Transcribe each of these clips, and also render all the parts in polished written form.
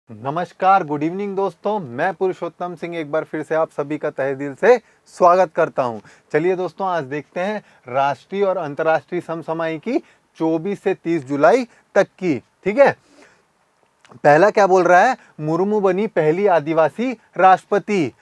नमस्कार, good evening दोस्तों। मैं पुरुषोत्तम सिंह एक बार फिर से आप सभी का तहे दिल से स्वागत करता हूं। चलिए दोस्तों, आज देखते हैं राष्ट्रीय और अंतर्राष्ट्रीय समसामयिकी 24 से 30 जुलाई तक की। ठीक है, पहला क्या बोल रहा है? मुर्मू बनी पहली आदिवासी राष्ट्रपति।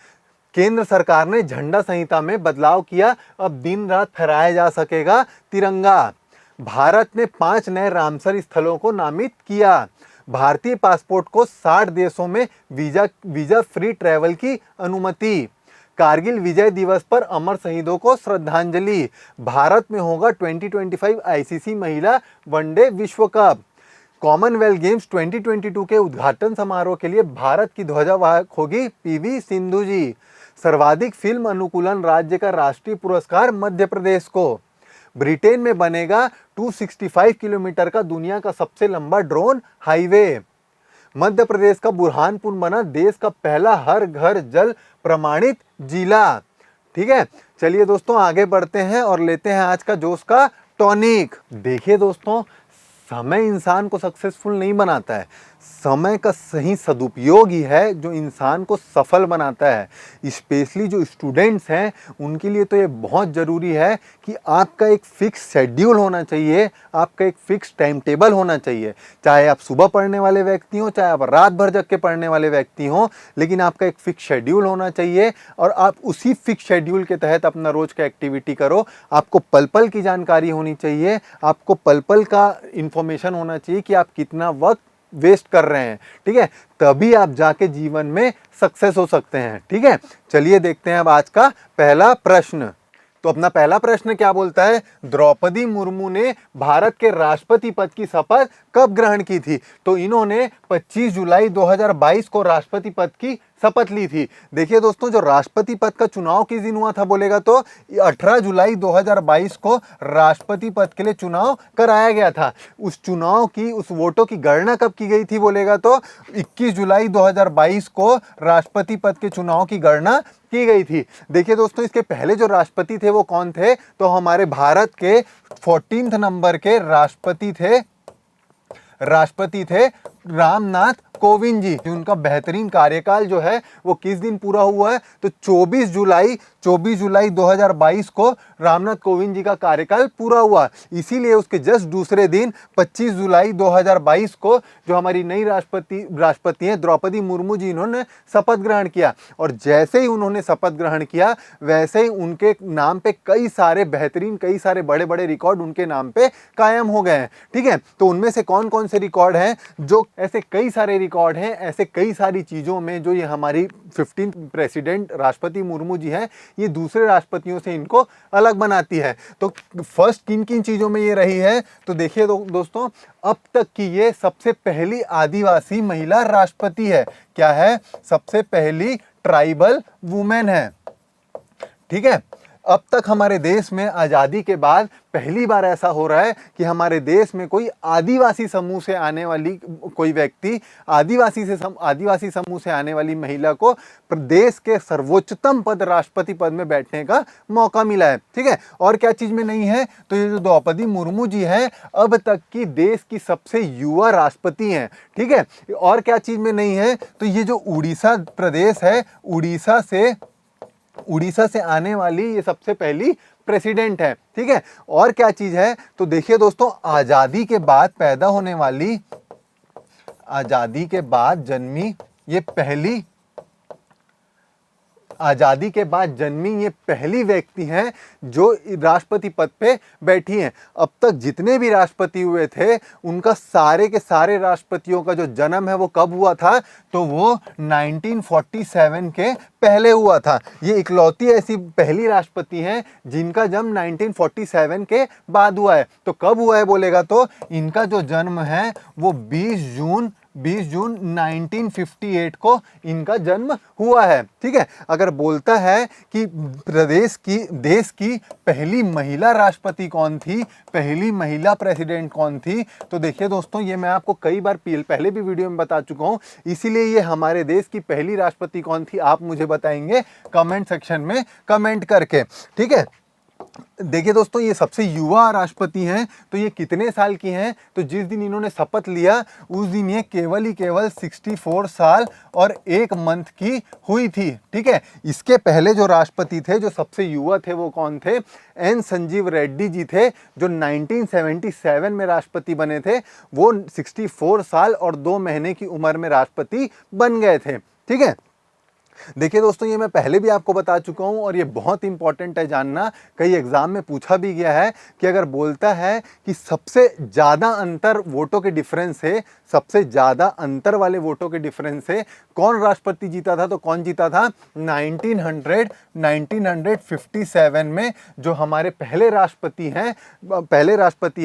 केंद्र सरकार ने झंडा संहिता में बदलाव किया, अब दिन रात फहराया जा सकेगा तिरंगा। भारत ने 5 नए रामसर स्थलों को नामित किया। भारतीय पासपोर्ट को 60 देशों में वीजा फ्री ट्रैवल की अनुमति। कारगिल विजय दिवस पर अमर शहीदों को श्रद्धांजलि। भारत में होगा 2025 आईसीसी महिला वनडे विश्व कप। कॉमनवेल्थ गेम्स 2022 के उद्घाटन समारोह के लिए भारत की ध्वजावाहक होगी पीवी सिंधु जी। सर्वाधिक फिल्म अनुकूलन राज्य का राष्ट्रीय पुरस्कार मध्य प्रदेश को। ब्रिटेन में बनेगा 265 किलोमीटर का दुनिया का सबसे लंबा ड्रोन हाईवे। मध्य प्रदेश का बुरहानपुर बना देश का पहला हर घर जल प्रमाणित जिला। ठीक है, चलिए दोस्तों आगे बढ़ते हैं और लेते हैं आज का जोश का टॉनिक। देखिए दोस्तों, समय इंसान को सक्सेसफुल नहीं बनाता है, समय का सही सदुपयोग ही है जो इंसान को सफल बनाता है। स्पेशली जो स्टूडेंट्स हैं उनके लिए तो ये बहुत ज़रूरी है कि आपका एक फिक्स शेड्यूल होना चाहिए, आपका एक फिक्स टाइम टेबल होना चाहिए। चाहे आप सुबह पढ़ने वाले व्यक्ति हों, चाहे आप रात भर जग के पढ़ने वाले व्यक्ति हों, लेकिन आपका एक फिक्स शेड्यूल होना चाहिए और आप उसी फिक्स शेड्यूल के तहत अपना रोज का एक्टिविटी करो। आपको पल पल की जानकारी होनी चाहिए, आपको पल पल का इंफॉर्मेशन होना चाहिए कि आप कितना वक्त वेस्ट कर रहे हैं। ठीक है, तभी आप जाके जीवन में सक्सेस हो सकते हैं। ठीक है, चलिए देखते हैं अब आज का पहला प्रश्न। तो अपना पहला प्रश्न क्या बोलता है? द्रौपदी मुर्मू ने भारत के राष्ट्रपति पद की शपथ कब ग्रहण की थी? तो इन्होंने 25 जुलाई 2022 को राष्ट्रपति पद की शपथ ली थी। देखिए दोस्तों, जो राष्ट्रपति पद का चुनाव किस दिन हुआ था बोलेगा तो 18 जुलाई 2022 को राष्ट्रपति पद के लिए चुनाव कराया गया था। उस चुनाव की, उस वोटों की गणना कब की गई थी बोलेगा तो 21 जुलाई 2022 को राष्ट्रपति पद के चुनाव की गणना की गई थी। देखिए दोस्तों, इसके पहले जो राष्ट्रपति थे वो कौन थे? तो हमारे भारत के 14 नंबर के राष्ट्रपति थे रामनाथ कोविंद जी। उनका बेहतरीन कार्यकाल जो है वो किस दिन पूरा हुआ है? तो 24 जुलाई 2022 को रामनाथ कोविंद जी का कार्यकाल पूरा हुआ। इसीलिए उसके जस्ट दूसरे दिन 25 जुलाई 2022 को जो हमारी नई राष्ट्रपति हैं द्रौपदी मुर्मू जी, इन्होंने शपथ ग्रहण किया। और जैसे ही उन्होंने शपथ ग्रहण किया वैसे ही उनके नाम पे कई सारे बड़े बड़े रिकॉर्ड उनके नाम पे कायम हो गए हैं। ठीक है, तो उनमें से कौन कौन से रिकॉर्ड हैं? जो ऐसे कई सारे रिकॉर्ड हैं, ऐसे कई सारी चीज़ों में जो ये हमारी 15 प्रेसिडेंट राष्ट्रपति मुर्मू जी हैं, ये दूसरे राष्ट्रपतियों से इनको अलग बनाती है। तो फर्स्ट किन किन चीज़ों में ये रही है? तो देखिए दोस्तों, अब तक की ये सबसे पहली आदिवासी महिला राष्ट्रपति है। क्या है? सबसे पहली ट्राइबल वुमेन है। ठीक है, अब तक हमारे देश में आज़ादी के बाद पहली बार ऐसा हो रहा है कि हमारे देश में कोई आदिवासी समूह से आने वाली कोई व्यक्ति, आदिवासी समूह से आने वाली महिला को देश के सर्वोच्चतम पद, राष्ट्रपति पद में बैठने का मौका मिला है। ठीक है, और क्या चीज़ में नहीं है? तो ये जो द्रौपदी मुर्मू जी हैं अब तक की देश की सबसे युवा राष्ट्रपति हैं। ठीक है, और क्या चीज़ में नहीं है? तो ये जो उड़ीसा प्रदेश है, उड़ीसा से आने वाली ये सबसे पहली प्रेसिडेंट है। ठीक है, और क्या चीज है? तो देखिए दोस्तों, आजादी के बाद जन्मी ये पहली व्यक्ति हैं जो राष्ट्रपति पद पे बैठी हैं। अब तक जितने भी राष्ट्रपति हुए थे उनका सारे के सारे राष्ट्रपतियों का जो जन्म है वो कब हुआ था? तो वो 1947 के पहले हुआ था। ये इकलौती ऐसी पहली राष्ट्रपति हैं जिनका जन्म 1947 के बाद हुआ है। तो कब हुआ है बोलेगा तो इनका जो जन्म है वो 20 जून 1958 को इनका जन्म हुआ है। ठीक है, अगर बोलता है कि देश की पहली महिला राष्ट्रपति कौन थी, पहली महिला प्रेसिडेंट कौन थी, तो देखिए दोस्तों, ये मैं आपको कई बार पहले भी वीडियो में बता चुका हूं। इसीलिए ये हमारे देश की पहली राष्ट्रपति कौन थी आप मुझे बताएंगे कमेंट सेक्शन में कमेंट करके। ठीक है, देखिए दोस्तों, ये सबसे युवा राष्ट्रपति हैं। तो ये कितने साल की हैं? तो जिस दिन इन्होंने शपथ लिया उस दिन ये केवल ही केवल 64 साल और 1 मंथ की हुई थी। ठीक है, इसके पहले जो राष्ट्रपति थे, जो सबसे युवा थे, वो कौन थे? एन संजीव रेड्डी जी थे, जो 1977 में राष्ट्रपति बने थे। वो 64 साल और 2 महीने की उम्र में राष्ट्रपति बन गए थे। ठीक है, देखिए दोस्तों, ये मैं पहले भी आपको बता चुका हूं और ये बहुत इंपॉर्टेंट है जानना। कई एग्जाम में पूछा भी गया है कि अगर बोलता है कि सबसे ज़्यादा अंतर वोटों के डिफरेंस से, सबसे ज़्यादा अंतर वाले वोटों के डिफरेंस से कौन राष्ट्रपति जीता था, तो कौन जीता था? 1957 में जो हमारे पहले राष्ट्रपति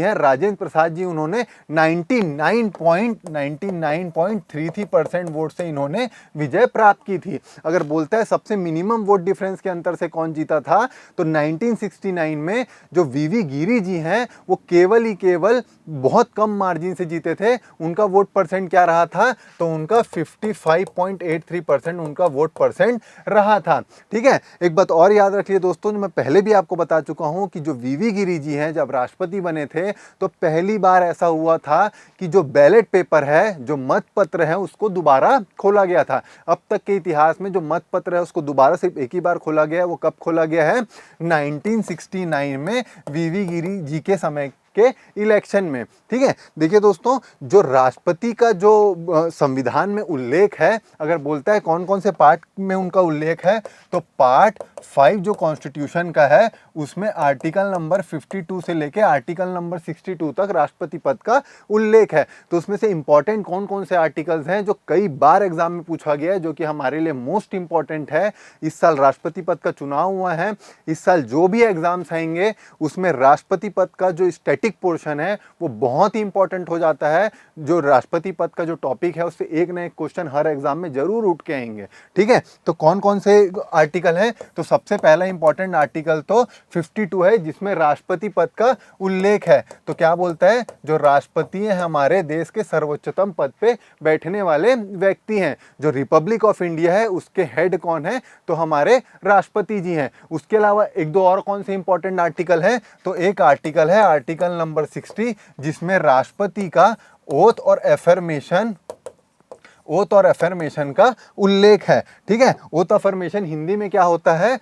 हैं राजेंद्र प्रसाद जी, उन्होंने 99.33% वोट से इन्होंने विजय प्राप्त की थी। अगर बोलता है सबसे मिनिमम वोट डिफरेंस के अंतर से कौन जीता था, तो 1969 में जो वीवी गिरी जी हैं, वो केवल ही केवल बहुत कम मार्जिन से जीते थे। उनका वोट परसेंट क्या रहा था? तो उनका 55.83% उनका वोट परसेंट रहा था। ठीक है, एक बात और याद रखिए दोस्तों, जो मैं पहले भी आपको बता चुका हूं कि जो वीवी गिरी जी हैं, जब राष्ट्रपति बने थे तो पहली बार ऐसा हुआ था कि जो बैलेट पेपर है, जो मत पत्र है, उसको दोबारा खोला गया था। अब तक के इतिहास में जो मत पत्र है उसको दोबारा सिर्फ एक ही बार खोला गया है। वो कब खोला गया है? 1969 में वीवी गिरी जी के समय के इलेक्शन में। ठीक है, देखिए दोस्तों, जो राष्ट्रपति का जो संविधान में उल्लेख है, अगर बोलता है कौन कौन से पार्ट में उनका उल्लेख है, तो पार्ट 5 जो कॉन्स्टिट्यूशन का है, उसमें आर्टिकल नंबर 52 से लेके आर्टिकल नंबर 62 तक राष्ट्रपति पद का उल्लेख है। तो उसमें से इंपॉर्टेंट कौन कौन से आर्टिकल्स हैं जो कई बार एग्जाम में पूछा गया है, जो कि हमारे लिए मोस्ट इंपॉर्टेंट है। इस साल राष्ट्रपति पद का चुनाव हुआ है, इस साल जो भी एग्जाम्स आएंगे उसमें राष्ट्रपति पद का जो स्टैटिक पोर्शन है वो बहुत ही इंपॉर्टेंट हो जाता है। जो राष्ट्रपति पद का जो टॉपिक है उससे एक ना एक क्वेश्चन हर एग्जाम में जरूर उठ के आएंगे। ठीक है, तो कौन कौन से आर्टिकल हैं? तो सबसे पहला इंपॉर्टेंट आर्टिकल तो 52 है, जिसमें राष्ट्रपति पद का उल्लेख है। तो क्या बोलता है? जो राष्ट्रपति हैं हमारे देश के सर्वोच्चतम पद पे बैठने वाले व्यक्ति हैं। जो रिपब्लिक ऑफ इंडिया है उसके हेड कौन है? तो हमारे राष्ट्रपति जी हैं। उसके अलावा एक दो और कौन से इंपॉर्टेंट आर्टिकल हैं? तो एक आर्टिकल है आर्टिकल नंबर 60, जिसमें राष्ट्रपति का ओथ और एफर्मेशन का उल्लेख है। ठीक है, ओथ अफर्मेशन हिंदी में क्या होता है?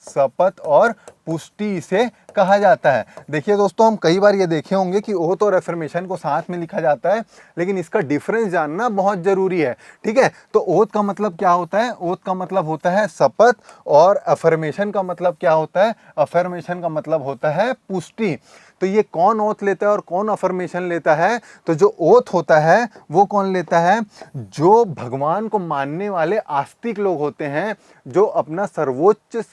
शपथ और पुष्टि इसे कहा जाता है। देखिए दोस्तों, हम कई बार ये देखे होंगे कि ओथ और एफर्मेशन को साथ में लिखा जाता है, लेकिन इसका डिफरेंस जानना बहुत जरूरी है। ठीक है, तो ओथ का मतलब क्या होता है? ओथ का मतलब होता है शपथ, और एफर्मेशन का मतलब क्या होता है? एफर्मेशन का मतलब होता है पुष्टि। तो ये कौन ओथ लेता है और कौन अफर्मेशन लेता है? तो जो ओथ होता है वो कौन लेता है? जो भगवान को मानने वाले आस्तिक लोग होते हैं, जो अपना सर्वोच्च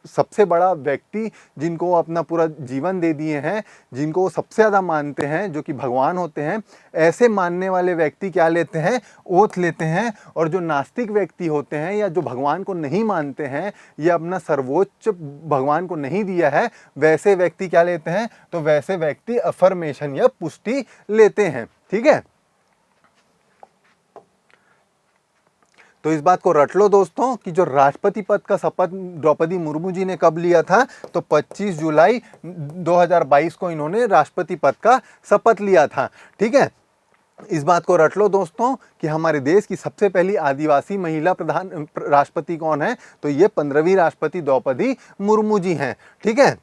सबसे बड़ा व्यक्ति, जिनको वो अपना पूरा जीवन दे दिए हैं, जिनको वो सबसे ज़्यादा मानते हैं, जो कि भगवान होते हैं, ऐसे मानने वाले व्यक्ति क्या लेते हैं? ओथ लेते हैं। और जो नास्तिक व्यक्ति होते हैं या जो भगवान को नहीं मानते हैं या अपना सर्वोच्च भगवान को नहीं दिया है, वैसे व्यक्ति क्या लेते हैं? तो वैसे व्यक्ति अफर्मेशन या पुष्टि लेते हैं। ठीक है, तो इस बात को रट लो दोस्तों कि जो राष्ट्रपति पद का शपथ द्रौपदी मुर्मू जी ने कब लिया था? तो 25 जुलाई 2022 को इन्होंने राष्ट्रपति पद का शपथ लिया था। ठीक है, इस बात को रट लो दोस्तों कि हमारे देश की सबसे पहली आदिवासी महिला प्रधान राष्ट्रपति कौन है? तो ये 15वीं राष्ट्रपति द्रौपदी मुर्मू जी हैं। ठीक है,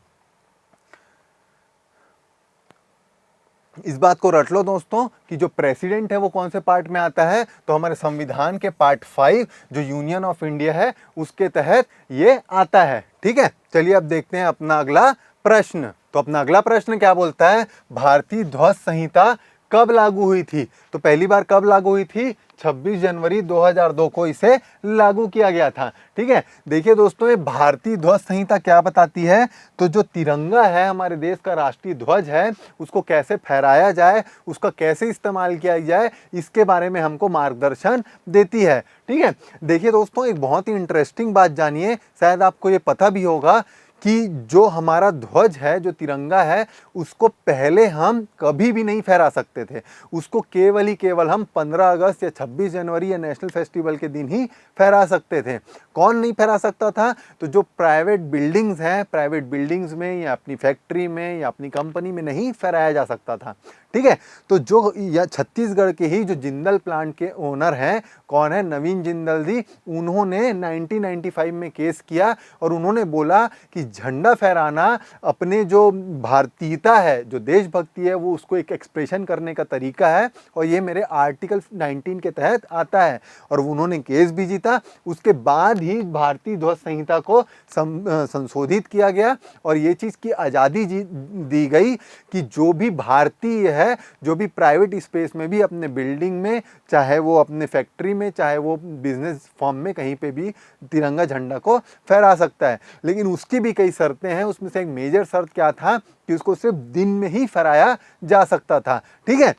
इस बात को रट लो दोस्तों कि जो प्रेसिडेंट है वो कौन से पार्ट में आता है? तो हमारे संविधान के पार्ट 5 जो यूनियन ऑफ इंडिया है उसके तहत ये आता है। ठीक है, चलिए अब देखते हैं अपना अगला प्रश्न। तो अपना अगला प्रश्न क्या बोलता है? भारतीय ध्वज संहिता कब लागू हुई थी? तो पहली बार कब लागू हुई थी? 26 जनवरी 2002 को इसे लागू किया गया था। ठीक है, देखिए दोस्तों, ये भारतीय ध्वज संहिता क्या बताती है? तो जो तिरंगा है, हमारे देश का राष्ट्रीय ध्वज है, उसको कैसे फहराया जाए, उसका कैसे इस्तेमाल किया जाए, इसके बारे में हमको मार्गदर्शन देती है। ठीक है, देखिए दोस्तों, एक बहुत ही इंटरेस्टिंग बात जानिए, शायद आपको ये पता भी होगा कि जो हमारा ध्वज है, जो तिरंगा है, उसको पहले हम कभी भी नहीं फहरा सकते थे। उसको केवल ही केवल हम 15 अगस्त या 26 जनवरी या नेशनल फेस्टिवल के दिन ही फहरा सकते थे। कौन नहीं फहरा सकता था? तो जो प्राइवेट बिल्डिंग्स हैं, प्राइवेट बिल्डिंग्स में या अपनी फैक्ट्री में या अपनी कंपनी में नहीं फहराया जा सकता था। ठीक है, तो जो या छत्तीसगढ़ के ही जो जिंदल प्लांट के ओनर हैं, कौन है? नवीन जिंदल जी। उन्होंने 1995 में केस किया और उन्होंने बोला कि झंडा फहराना अपने जो भारतीयता है, जो देशभक्ति है, वो उसको एक एक्सप्रेशन करने का तरीका है और ये मेरे आर्टिकल 19 के तहत आता है। और उन्होंने केस भी जीता। उसके बाद ही भारतीय ध्वज संहिता को संशोधित किया गया और ये चीज़ की आज़ादी दी गई कि जो भी भारतीय है, जो भी प्राइवेट स्पेस में भी अपने बिल्डिंग में, चाहे वो अपने फैक्ट्री में, चाहे वो बिजनेस फॉर्म में, कहीं पे भी तिरंगा झंडा को फहरा सकता है। लेकिन उसकी भी कई शर्तें हैं। उसमें से एक मेजर शर्त क्या था कि उसको सिर्फ दिन में ही फहराया जा सकता था। ठीक है,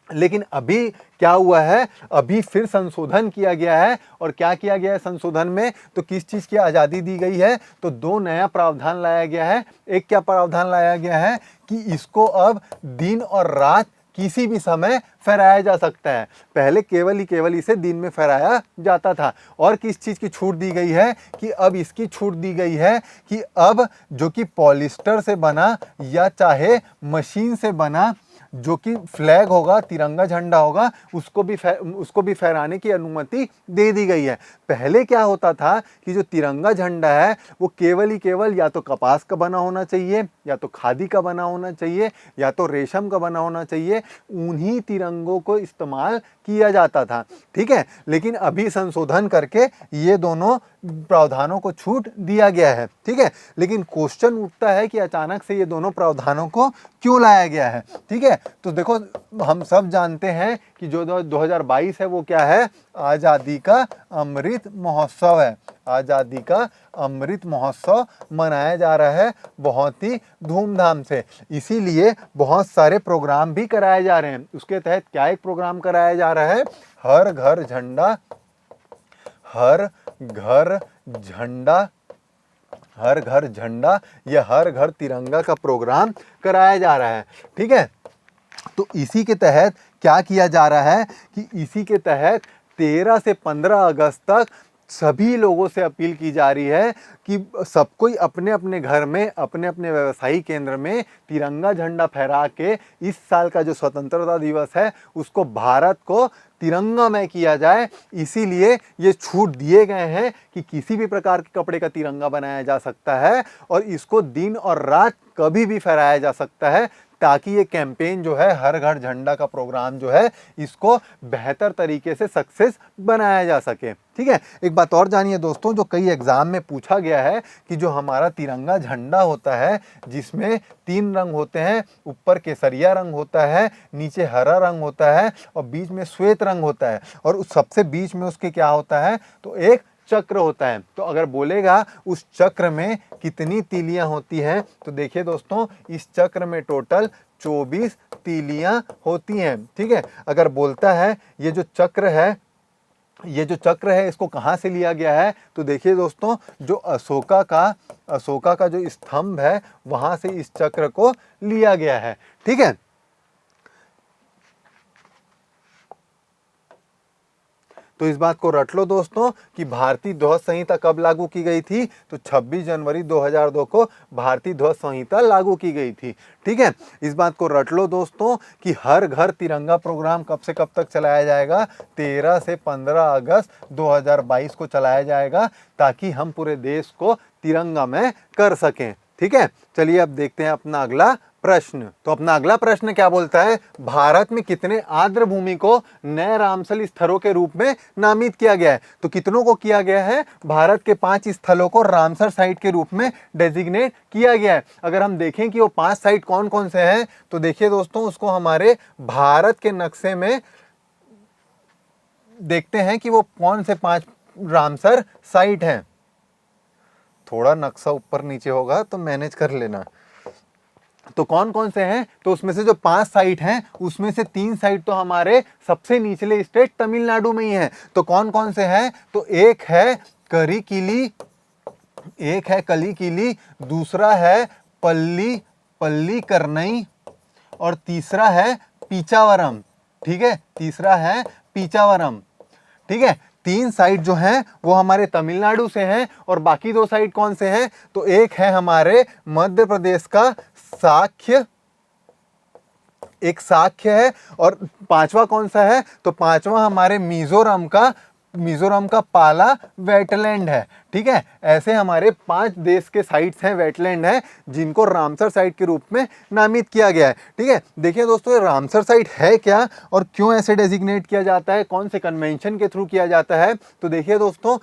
लेकिन अभी क्या हुआ है? अभी फिर संशोधन किया गया है। और क्या किया गया है संशोधन में? तो किस चीज़ की आज़ादी दी गई है? तो दो नया प्रावधान लाया गया है। एक क्या प्रावधान लाया गया है कि इसको अब दिन और रात किसी भी समय फहराया जा सकता है। पहले केवल ही केवल इसे दिन में फहराया जाता था। और किस चीज़ की छूट दी गई है कि अब इसकी छूट दी गई है कि अब जो कि पॉलिस्टर से बना या चाहे मशीन से बना जो कि फ्लैग होगा, तिरंगा झंडा होगा, उसको भी फहराने की अनुमति दे दी गई है। पहले क्या होता था कि जो तिरंगा झंडा है वो केवल ही केवल या तो कपास का बना होना चाहिए, या तो खादी का बना होना चाहिए, या तो रेशम का बना होना चाहिए। उन्हीं तिरंगों को इस्तेमाल किया जाता था। ठीक है, लेकिन अभी संशोधन करके ये दोनों प्रावधानों को छूट दिया गया है। ठीक है, लेकिन क्वेश्चन उठता है कि अचानक से ये दोनों प्रावधानों को क्यों लाया गया है? ठीक है, तो देखो, हम सब जानते हैं कि जो 2022 है वो क्या है? आज़ादी का अमृत महोत्सव है। आज़ादी का अमृत महोत्सव मनाया जा रहा है बहुत ही धूमधाम से। इसीलिए बहुत सारे प्रोग्राम भी कराए जा रहे हैं। उसके तहत क्या एक प्रोग्राम कराया जा रहा है? हर घर झंडा, हर घर झंडा, हर घर झंडा या हर घर तिरंगा का प्रोग्राम कराया जा रहा है। ठीक है, तो इसी के तहत क्या किया जा रहा है कि इसी के तहत 13 से 15 अगस्त तक सभी लोगों से अपील की जा रही है कि सब कोई अपने अपने घर में, अपने अपने व्यवसायिक केंद्र में तिरंगा झंडा फहरा के इस साल का जो स्वतंत्रता दिवस है उसको भारत को तिरंगामय किया जाए। इसीलिए ये छूट दिए गए हैं कि किसी भी प्रकार के कपड़े का तिरंगा बनाया जा सकता है और इसको दिन और रात कभी भी फहराया जा सकता है, ताकि ये कैंपेन जो है, हर घर झंडा का प्रोग्राम जो है, इसको बेहतर तरीके से सक्सेस बनाया जा सके। ठीक है, एक बात और जानिए दोस्तों, जो कई एग्जाम में पूछा गया है कि जो हमारा तिरंगा झंडा होता है जिसमें 3 रंग होते हैं, ऊपर केसरिया रंग होता है, नीचे हरा रंग होता है और बीच में श्वेत रंग होता है, और उस सबसे बीच में उसके क्या होता है? तो एक चक्र होता है। तो अगर बोलेगा उस चक्र में कितनी तीलियां होती हैं, तो देखिए दोस्तों, इस चक्र में टोटल 24 तीलियां होती हैं। ठीक है, अगर बोलता है ये जो चक्र है इसको कहाँ से लिया गया है, तो देखिए दोस्तों, जो अशोका का जो स्तंभ है वहां से इस चक्र को लिया गया है। ठीक है, तो इस बात को रट लो दोस्तों कि भारतीय ध्वज संहिता कब लागू की गई थी? तो 26 जनवरी 2002 को भारतीय ध्वज संहिता लागू की गई थी। ठीक है, इस बात को रट लो दोस्तों कि हर घर तिरंगा प्रोग्राम कब से कब तक चलाया जाएगा? 13 से 15 अगस्त 2022 को चलाया जाएगा, ताकि हम पूरे देश को तिरंगामय कर सकें। ठीक है, चलिए अब देखते हैं अपना अगला प्रश्न। तो अपना अगला प्रश्न क्या बोलता है? भारत में कितने आर्द्र भूमि को नए रामसल स्थलों के रूप में नामित किया गया है? तो कितनों को किया गया है? भारत के 5 स्थलों को रामसर साइट के रूप में डेजिग्नेट किया गया है। अगर हम देखें कि वो 5 साइट कौन कौन से हैं, तो देखिए दोस्तों, उसको हमारे भारत के नक्शे में देखते हैं कि वो कौन से 5 रामसर साइट हैं। थोड़ा नक्शा ऊपर नीचे होगा तो मैनेज कर लेना। तो कौन कौन से हैं? तो उसमें से जो 5 साइट हैं उसमें से 3 साइट तो हमारे सबसे निचले स्टेट तमिलनाडु में ही है। तो कौन कौन से हैं? तो एक है करिकिली एक है कली किली, दूसरा है पल्ली पल्ली करनई, और तीसरा है पीचावरम। ठीक है, तीसरा है पीचावरम। ठीक है, 3 साइट जो हैं वो हमारे तमिलनाडु से हैं, और बाकी 2 साइट कौन से हैं? तो एक है हमारे मध्य प्रदेश का साक्य, एक साक्य है, और 5वां कौन सा है? तो 5वां हमारे मिजोरम का पाला वेटलैंड है। ठीक है, ऐसे हमारे 5 देश के साइट्स हैं, वेटलैंड है, जिनको रामसर साइट के रूप में नामित किया गया है। ठीक है, देखिए दोस्तों, ये रामसर साइट है क्या और क्यों ऐसे डेजिग्नेट किया जाता है, कौन से कन्वेंशन के थ्रू किया जाता है? तो देखिए दोस्तों,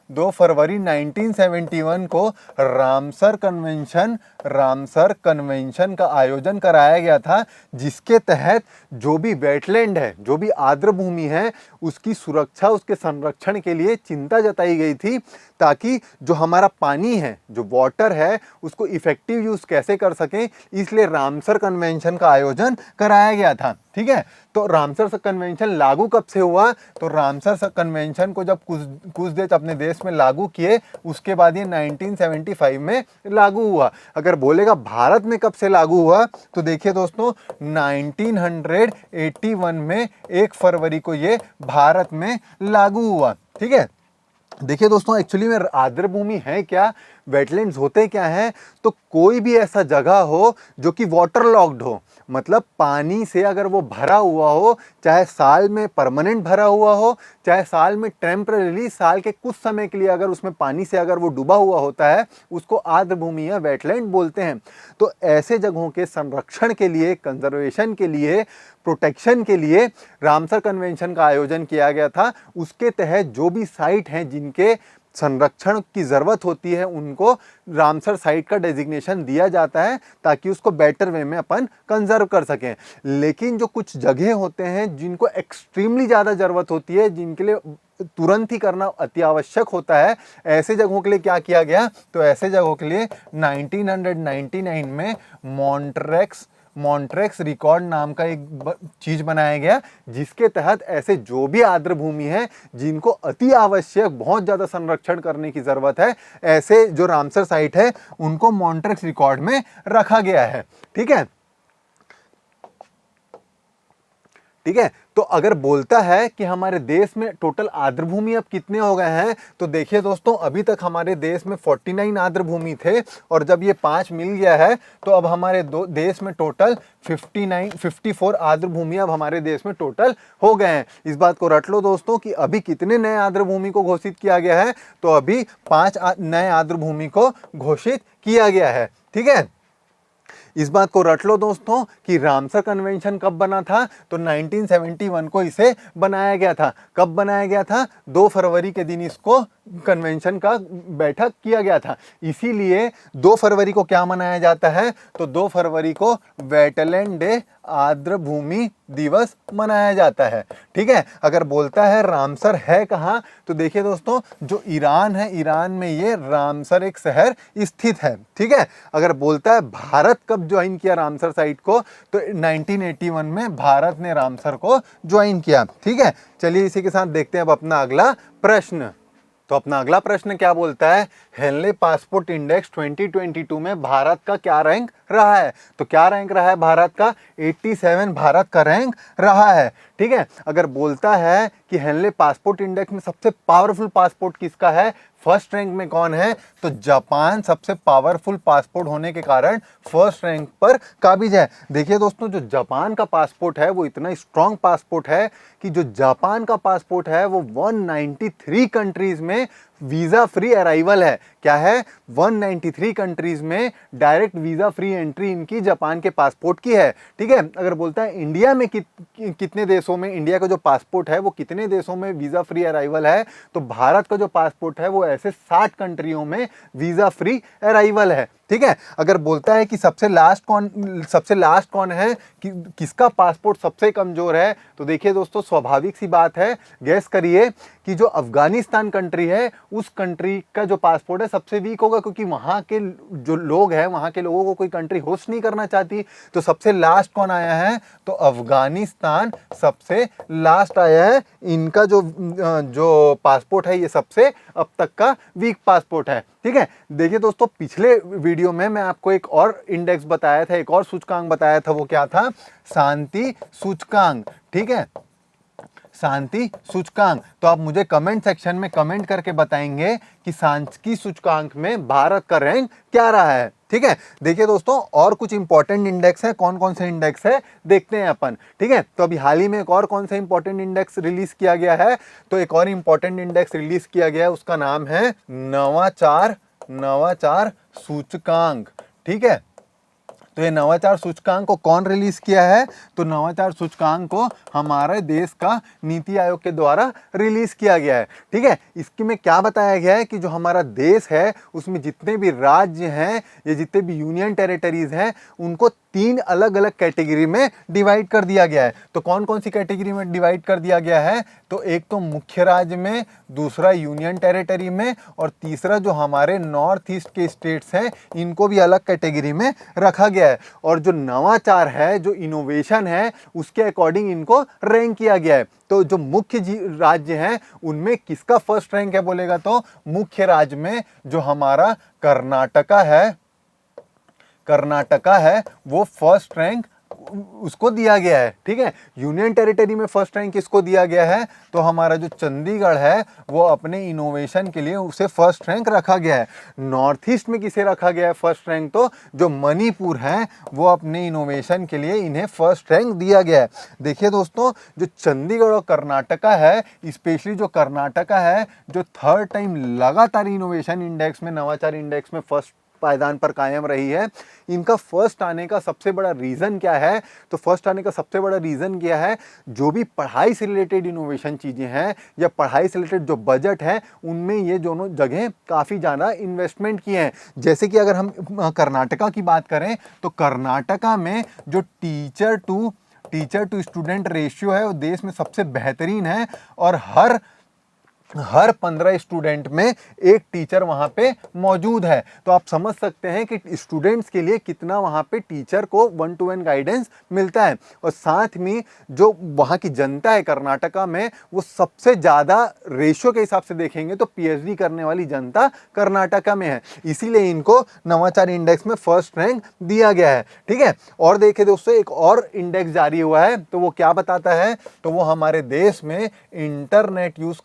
2 फरवरी 1971 को रामसर कन्वेंशन का आयोजन कराया गया था, जिसके तहत जो भी वेटलैंड है, जो भी आर्द्र भूमि है, उसकी सुरक्षा, उसके संरक्षण के लिए चिंता जताई गई थी, ताकि जो हमारा पानी है, जो वाटर है, उसको इफेक्टिव यूज कैसे कर सकें, इसलिए रामसर कन्वेंशन का आयोजन कराया गया था। ठीक है, तो रामसर कन्वेंशन लागू कब से हुआ? तो रामसर कन्वेंशन को जब कुछ देश अपने देश में लागू किए, उसके बाद ये 1975 में लागू हुआ। अगर बोलेगा भारत में कब से लागू हुआ, तो देखिए दोस्तों, 1981 में 1 फरवरी को ये भारत में लागू हुआ। ठीक है, देखिए दोस्तों, एक्चुअली में आर्द्र भूमि है क्या, वेटलैंड्स होते क्या हैं? तो कोई भी ऐसा जगह हो जो कि वाटर लॉक्ड हो, मतलब पानी से अगर वो भरा हुआ हो, चाहे साल में परमानेंट भरा हुआ हो, चाहे साल में टेम्पररी, साल के कुछ समय के लिए अगर उसमें पानी से अगर वो डूबा हुआ होता है, उसको आर्द्र भूमि या वेटलैंड बोलते हैं। तो ऐसे जगहों के संरक्षण के लिए, कंजर्वेशन के लिए, प्रोटेक्शन के लिए रामसर कन्वेंशन का आयोजन किया गया था। उसके तहत जो भी साइट हैं जिनके संरक्षण की ज़रूरत होती है, उनको रामसर साइट का डेजिग्नेशन दिया जाता है, ताकि उसको बेटर वे में अपन कंजर्व कर सकें। लेकिन जो कुछ जगह होते हैं जिनको एक्सट्रीमली ज़्यादा ज़रूरत होती है, जिनके लिए तुरंत ही करना अति आवश्यक होता है, ऐसे जगहों के लिए क्या किया गया? तो ऐसे जगहों के लिए 1999 में मॉन्ट्रेक्स रिकॉर्ड नाम का एक चीज बनाया गया, जिसके तहत ऐसे जो भी आर्द्र भूमि है जिनको अति आवश्यक बहुत ज्यादा संरक्षण करने की जरूरत है, ऐसे जो रामसर साइट है उनको मॉन्ट्रेक्स रिकॉर्ड में रखा गया है। ठीक है, ठीक है, तो अगर बोलता है कि हमारे देश में टोटल आर्द्र भूमि अब कितने हो गए हैं, तो देखिए दोस्तों, अभी तक हमारे देश में 49 आर्द्र भूमि थे, और जब ये 5 मिल गया है, तो अब हमारे देश में टोटल 54 आर्द्र भूमि अब हमारे देश में टोटल हो गए हैं। इस बात को रट लो दोस्तों कि अभी कितने नए आर्द्र भूमि को घोषित किया गया है, तो अभी 5 नए आर्द्र भूमि को घोषित किया गया है। ठीक है, इस बात को रट लो दोस्तों कि रामसर कन्वेंशन कब बना था? तो 1971 को इसे बनाया गया था। कब बनाया गया था? 2 फरवरी के दिन इसको कन्वेंशन का बैठक किया गया था। इसीलिए 2 फरवरी को क्या मनाया जाता है? तो 2 फरवरी को वेटलैंड डे, आर्द्र भूमि दिवस मनाया जाता है। ठीक है, अगर बोलता है रामसर है कहाँ, तो देखिए दोस्तों, जो ईरान है, ईरान में ये रामसर एक शहर स्थित है। ठीक है, अगर बोलता है भारत कब ज्वाइन किया रामसर साइट को, तो 1981 में भारत ने रामसर को ज्वाइन किया। ठीक है, चलिए इसी के साथ देखते हैं अब अपना अगला प्रश्न। तो अपना अगला प्रश्न क्या बोलता है? हेनले पासपोर्ट इंडेक्स 2022 में भारत का क्या रैंक रहा है? तो क्या रैंक रहा है भारत का? 87 भारत का रैंक रहा है। ठीक है, अगर बोलता है कि हेनले पासपोर्ट इंडेक्स में सबसे पावरफुल पासपोर्ट किसका है, फर्स्ट रैंक में कौन है, तो जापान सबसे पावरफुल पासपोर्ट होने के कारण फर्स्ट रैंक पर काबिज है। देखिए दोस्तों, जो जापान का पासपोर्ट है वो इतना स्ट्रॉन्ग पासपोर्ट है कि जो जापान का पासपोर्ट है वो 193 कंट्रीज में वीजा फ्री अराइवल है। क्या है? 193 कंट्रीज में डायरेक्ट वीजा फ्री एंट्री इनकी जापान के पासपोर्ट की है। ठीक है, अगर बोलता है इंडिया में कितने देशों में, इंडिया का जो पासपोर्ट है वो कितने देशों में वीजा फ्री अराइवल है, तो भारत का जो पासपोर्ट है वो ऐसे 60 कंट्रियों में वीजा फ्री अराइवल है। ठीक है। अगर बोलता है कि सबसे लास्ट कौन है, कि किसका पासपोर्ट सबसे कमजोर है, तो देखिए दोस्तों स्वाभाविक सी बात है, गैस करिए कि जो अफगानिस्तान कंट्री है उस कंट्री का जो पासपोर्ट है सबसे वीक होगा, क्योंकि वहां के जो लोग हैं, वहां के लोगों को कोई कंट्री होस्ट नहीं करना चाहती। तो सबसे लास्ट कौन आया है, तो अफगानिस्तान सबसे लास्ट आया है। इनका जो पासपोर्ट है ये सबसे अब तक का वीक पासपोर्ट है। ठीक है। देखिए दोस्तों पिछले वीडियो में मैं आपको एक और इंडेक्स बताया था, एक और सूचकांक बताया था, वो क्या था, शांति सूचकांक। ठीक है, शांति सूचकांक। तो आप मुझे कमेंट सेक्शन में कमेंट करके बताएंगे कि शांति सूचकांक में भारत का रैंक क्या रहा है। ठीक है। देखिए दोस्तों और कुछ इंपॉर्टेंट इंडेक्स है, कौन कौन से इंडेक्स है देखते हैं अपन। ठीक है। तो अभी हाल ही में एक और कौन सा इंपॉर्टेंट इंडेक्स रिलीज किया गया है, तो एक और इंपॉर्टेंट इंडेक्स रिलीज किया गया है, उसका नाम है नवाचार सूचकांक। ठीक है। तो ये नवाचार सूचकांक को कौन रिलीज किया है, तो नवाचार सूचकांक को हमारे देश का नीति आयोग के द्वारा रिलीज किया गया है। ठीक है। इसके में क्या बताया गया है कि जो हमारा देश है उसमें जितने भी राज्य हैं या जितने भी यूनियन टेरिटरीज हैं उनको 3 अलग अलग कैटेगरी में डिवाइड कर दिया गया है। तो कौन कौन सी कैटेगरी में डिवाइड कर दिया गया है, तो एक तो मुख्य राज्य में, दूसरा यूनियन टेरिटरी में, और तीसरा जो हमारे नॉर्थ ईस्ट के स्टेट्स हैं इनको भी अलग कैटेगरी में रखा गया है। और जो नवाचार है, जो इनोवेशन है, उसके अकॉर्डिंग इनको रैंक किया गया है। तो जो मुख्य राज्य हैं उनमें किसका फर्स्ट रैंक है बोलेगा, तो मुख्य राज्य में जो हमारा कर्नाटका है वो फर्स्ट रैंक उसको दिया गया है। ठीक है। यूनियन टेरिटरी में फर्स्ट रैंक किसको दिया गया है, तो हमारा जो चंडीगढ़ है वो अपने इनोवेशन के लिए उसे फर्स्ट रैंक रखा गया है। नॉर्थ ईस्ट में किसे रखा गया है फर्स्ट रैंक, तो जो मणिपुर है वो अपने इनोवेशन के लिए इन्हें फर्स्ट रैंक दिया गया है। देखिए दोस्तों जो चंडीगढ़ और कर्नाटका है, स्पेशली जो कर्नाटका है, जो थर्ड टाइम लगातार इनोवेशन इंडेक्स में, नवाचार इंडेक्स में फर्स्ट पायदान पर कायम रही है। इनका फर्स्ट आने का सबसे बड़ा रीजन क्या है, तो फर्स्ट आने का सबसे बड़ा रीजन क्या है, जो भी पढ़ाई से रिलेटेड इनोवेशन चीजें हैं या पढ़ाई से रिलेटेड जो बजट है उनमें ये दोनों जगह काफी ज्यादा इन्वेस्टमेंट किए हैं। जैसे कि अगर हम कर्नाटका की बात करें तो कर्नाटका में जो टीचर टू स्टूडेंट रेशियो है वो देश में सबसे बेहतरीन है, और हर 15 स्टूडेंट में एक टीचर वहां पे मौजूद है। तो आप समझ सकते हैं कि स्टूडेंट्स के लिए कितना वहां पे टीचर को 1-to-1 गाइडेंस मिलता है। और साथ में जो वहां की जनता है कर्नाटका में, वो सबसे ज्यादा रेशियो के हिसाब से देखेंगे तो पीएचडी करने वाली जनता कर्नाटका में है, इसीलिए इनको नवाचार इंडेक्स में फर्स्ट रैंक दिया गया है। ठीक है। और देखिए दोस्तों एक और इंडेक्स जारी हुआ है, तो वो क्या बताता है, तो वो हमारे देश में इंटरनेट यूज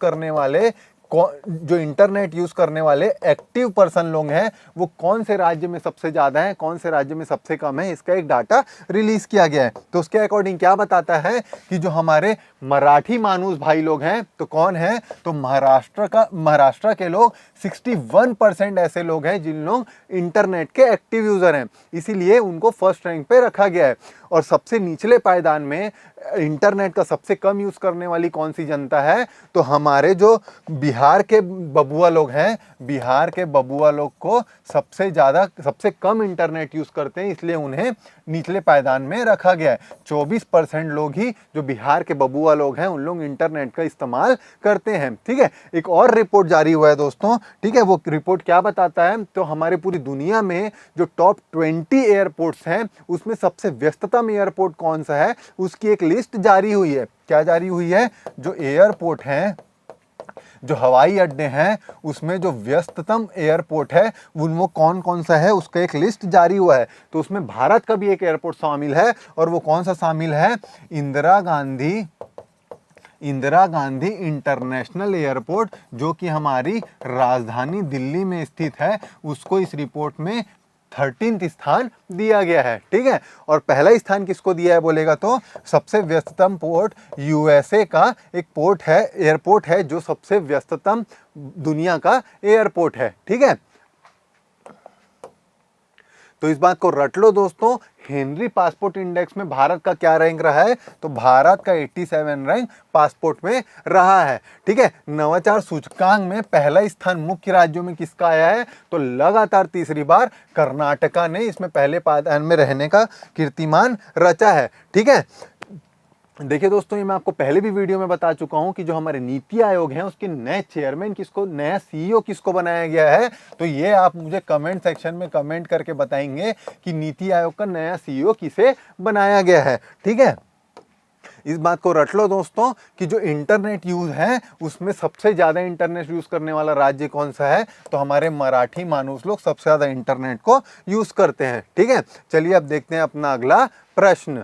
करने वाले एक्टिव पर्सन लोग हैं वो कौन से राज्य में सबसे ज्यादा है, कौन से राज्य में सबसे कम है, इसका एक डाटा रिलीज किया गया है। तो उसके अकॉर्डिंग क्या बताता है कि जो हमारे मराठी मानुस भाई लोग हैं तो कौन है, तो महाराष्ट्र के लोग 61% ऐसे लोग हैं जिन लोग इंटरनेट के एक्टिव यूजर हैं, इसीलिए उनको फर्स्ट रैंक पे रखा गया है। और सबसे निचले पायदान में इंटरनेट का सबसे कम यूज करने वाली कौन सी जनता है, तो हमारे जो बिहार के बबुआ लोग हैं, बिहार के बबुआ लोग को सबसे कम इंटरनेट यूज करते हैं, इसलिए उन्हें निचले पायदान में रखा गया है। 24% लोग ही जो बिहार के बबुआ लोग हैं उन लोग इंटरनेट का इस्तेमाल करते हैं। ठीक है। एक और रिपोर्ट जारी हुआ है दोस्तों। ठीक है। वो रिपोर्ट क्या बताता है, तो हमारे पूरी दुनिया में जो टॉप 20 एयरपोर्ट्स हैं उसमें सबसे व्यस्ततम एयरपोर्ट कौन सा है, उसकी एक लिस्ट जारी हुई है। क्या जारी हुई है, जो एयरपोर्ट हैं, जो हवाई अड्डे हैं, उसमें जो व्यस्ततम एयरपोर्ट है वो कौन कौन सा है, उसका एक लिस्ट जारी हुआ है। तो उसमें भारत का भी एक एयरपोर्ट शामिल है, और वो कौन सा शामिल है, इंदिरा गांधी इंटरनेशनल एयरपोर्ट, जो कि हमारी राजधानी दिल्ली में स्थित है, उसको इस रिपोर्ट में 13th स्थान दिया गया है। ठीक है। और पहला स्थान किसको दिया है बोलेगा, तो सबसे व्यस्ततम पोर्ट यूएसए का एक एयरपोर्ट है जो सबसे व्यस्ततम दुनिया का एयरपोर्ट है। ठीक है। तो इस बात को रट लो दोस्तों, हेनरी पासपोर्ट इंडेक्स में भारत का क्या रैंक रहा है, तो भारत का 87 रैंक पासपोर्ट में रहा है। ठीक है, नवाचार सूचकांक में पहला स्थान मुख्य राज्यों में किसका आया है, तो लगातार तीसरी बार कर्नाटका ने इसमें पहले पायदान में रहने का कीर्तिमान रचा है। ठीक है, देखिए दोस्तों, ये मैं आपको पहले भी वीडियो में बता चुका हूं कि जो हमारे नीति आयोग हैं उसके नए चेयरमैन किसको, नया सीईओ किसको बनाया गया है। तो ये आप मुझे कमेंट सेक्शन में कमेंट करके बताएंगे कि नीति आयोग का नया सीईओ किसे बनाया गया है। ठीक है, इस बात को रट लो दोस्तों कि जो इंटरनेट यूज है उसमें सबसे ज्यादा इंटरनेट यूज करने वाला राज्य कौन सा है, तो हमारे मराठी मानुस लोग सबसे ज्यादा इंटरनेट को यूज करते हैं। ठीक है, चलिए अब देखते हैं अपना अगला प्रश्न।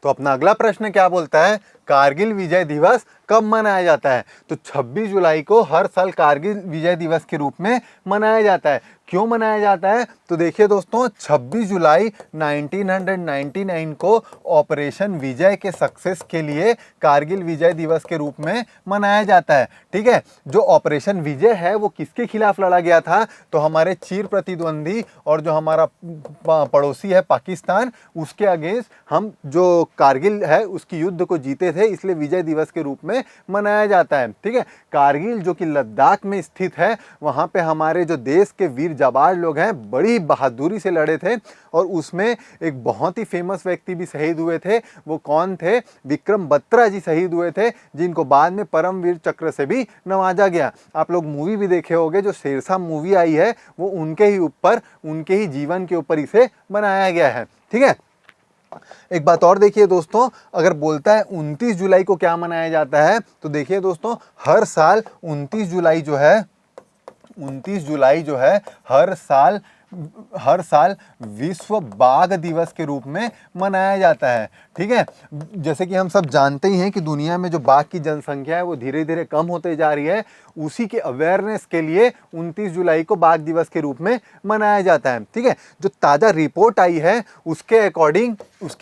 तो अपना अगला प्रश्न क्या बोलता है, कारगिल विजय दिवस कब मनाया जाता है, तो 26 जुलाई को हर साल कारगिल विजय दिवस के रूप में मनाया जाता है। क्यों मनाया जाता है, तो देखिए दोस्तों, 26 जुलाई 1999 को ऑपरेशन विजय के सक्सेस के लिए कारगिल विजय दिवस के रूप में मनाया जाता है। ठीक है, जो ऑपरेशन विजय है वो किसके खिलाफ लड़ा गया था, तो हमारे चिर प्रतिद्वंदी और जो हमारा पड़ोसी है पाकिस्तान, उसके अगेंस्ट हम जो कारगिल है उसकी युद्ध को जीते थे, इसलिए विजय दिवस के रूप में मनाया जाता है। ठीक है, कारगिल जो कि लद्दाख में स्थित है, वहां पे हमारे जो देश के वीर जाबाज लोग हैं बड़ी बहादुरी से लड़े थे, और उसमें एक बहुत ही फेमस व्यक्ति भी शहीद हुए थे। वो कौन थे, विक्रम बत्रा जी शहीद हुए थे, जिनको बाद में परमवीर चक्र से भी नवाजा गया। आप लोग मूवी भी देखे होंगे, जो शेरशाह मूवी आई है वो उनके ही ऊपर, उनके ही जीवन के ऊपर इसे बनाया गया है। ठीक है, एक बात और देखिए दोस्तों, अगर बोलता है 29 जुलाई को क्या मनाया जाता है, तो देखिए दोस्तों, हर साल 29 जुलाई जो है, 29 जुलाई जो है हर साल विश्व बाघ दिवस के रूप में मनाया जाता है। ठीक है, जैसे कि हम सब जानते ही हैं कि दुनिया में जो बाघ की जनसंख्या है वो धीरे धीरे कम होते जा रही है, उसी के अवेयरनेस के लिए 29 जुलाई को बाघ दिवस के रूप में मनाया जाता है। ठीक है, जो ताज़ा रिपोर्ट आई है उसके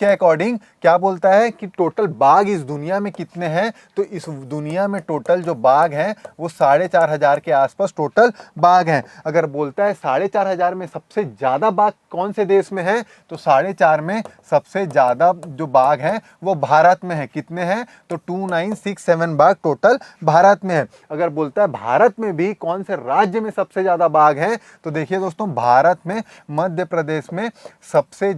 अकॉर्डिंग क्या बोलता है कि टोटल बाघ इस दुनिया में कितने हैं, तो इस दुनिया में टोटल जो बाघ हैं वो 4,500 के आसपास टोटल बाघ हैं। अगर बोलता है 4,500 में सबसे ज़्यादा बाघ कौन से देश में है, तो 4,500 में सबसे ज़्यादा जो बाघ हैं वो भारत में है। कितने हैं, तो 2967 बाघ टोटल भारत में है। अगर बोलता है भारत में भी कौन से राज्य में सबसे ज़्यादा बाघ हैं, तो देखिए दोस्तों, भारत में मध्य प्रदेश में सबसे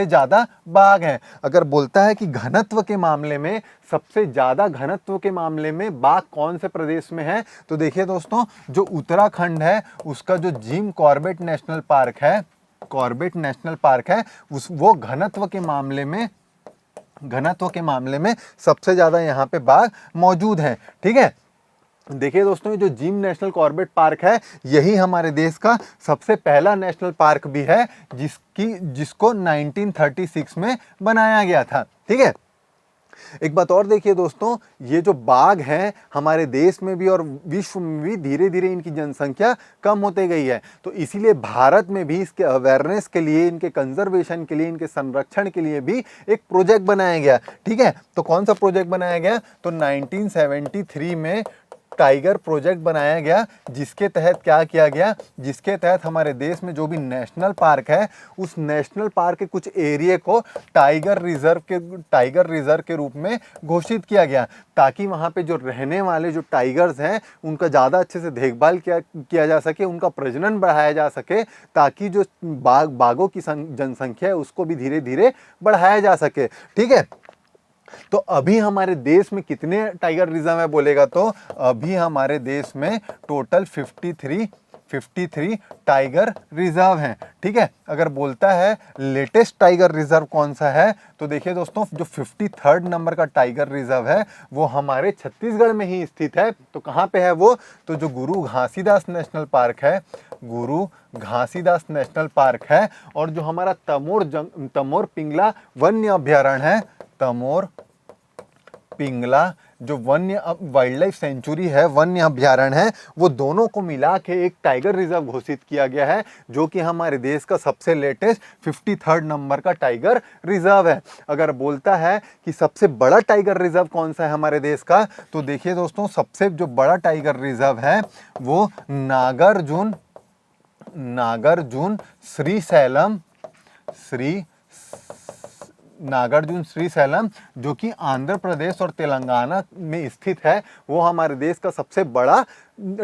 ज़्यादा बाघ हैं। अगर बोलता है कि घनत्व के मामले में, सबसे ज़्यादा घनत्व के मामले में बाघ कौन से प्रदेश में है, तो देखिए दोस्तों, जो उत्तराखंड है उसका जो जिम कॉर्बेट नेशनल पार्क है वो घनत्व के मामले में सबसे ज़्यादा यहाँ पे बाघ मौजूद हैं। ठीक है, देखिए दोस्तों, ये जो जिम नेशनल कॉर्बेट पार्क है यही हमारे देश का सबसे पहला नेशनल पार्क भी है, जिसको 1936 में बनाया गया था। ठीक है, एक बात और देखिए दोस्तों, ये जो बाघ हैं हमारे देश में भी और विश्व में भी धीरे धीरे इनकी जनसंख्या कम होते गई है, तो इसीलिए भारत में भी इसके अवेयरनेस के लिए, इनके कंजर्वेशन के लिए, इनके संरक्षण के लिए भी एक प्रोजेक्ट बनाया गया। ठीक है, तो कौन सा प्रोजेक्ट बनाया गया, तो 1973 में टाइगर प्रोजेक्ट बनाया गया, जिसके तहत क्या किया गया, जिसके तहत हमारे देश में जो भी नेशनल पार्क है उस नेशनल पार्क के कुछ एरिया को टाइगर रिजर्व के रूप में घोषित किया गया, ताकि वहाँ पे जो रहने वाले जो टाइगर्स हैं उनका ज़्यादा अच्छे से देखभाल किया जा सके, उनका प्रजनन बढ़ाया जा सके, ताकि जो बाघों की जनसंख्या है उसको भी धीरे धीरे बढ़ाया जा सके। ठीक है, तो अभी हमारे देश में कितने टाइगर रिजर्व है बोलेगा, तो अभी हमारे देश में टोटल 53 टाइगर रिजर्व हैं। ठीक है, अगर बोलता है लेटेस्ट टाइगर रिजर्व कौन सा है, तो देखिए दोस्तों, जो 53rd नंबर का टाइगर रिजर्व है वो हमारे छत्तीसगढ़ में ही स्थित है। तो कहाँ पे है वो, तो जो गुरु घासीदास नेशनल पार्क है, और जो हमारा तमोर पिंगला वन्य अभ्यारण्य है, तमोर पिंगला जो वन्य वाइल्ड लाइफ सेंचुरी है, वन्य अभ्यारण्य है, वो दोनों को मिला के एक टाइगर रिजर्व घोषित किया गया है, जो कि हमारे देश का सबसे लेटेस्ट 53rd नंबर का टाइगर रिजर्व है। अगर बोलता है कि सबसे बड़ा टाइगर रिजर्व कौन सा है हमारे देश का, तो देखिए दोस्तों, सबसे जो बड़ा टाइगर रिजर्व है वो नागार्जुन श्रीशैलम, श्री नागार्जुन श्रीशैलम जो कि आंध्र प्रदेश और तेलंगाना में स्थित है, वो हमारे देश का सबसे बड़ा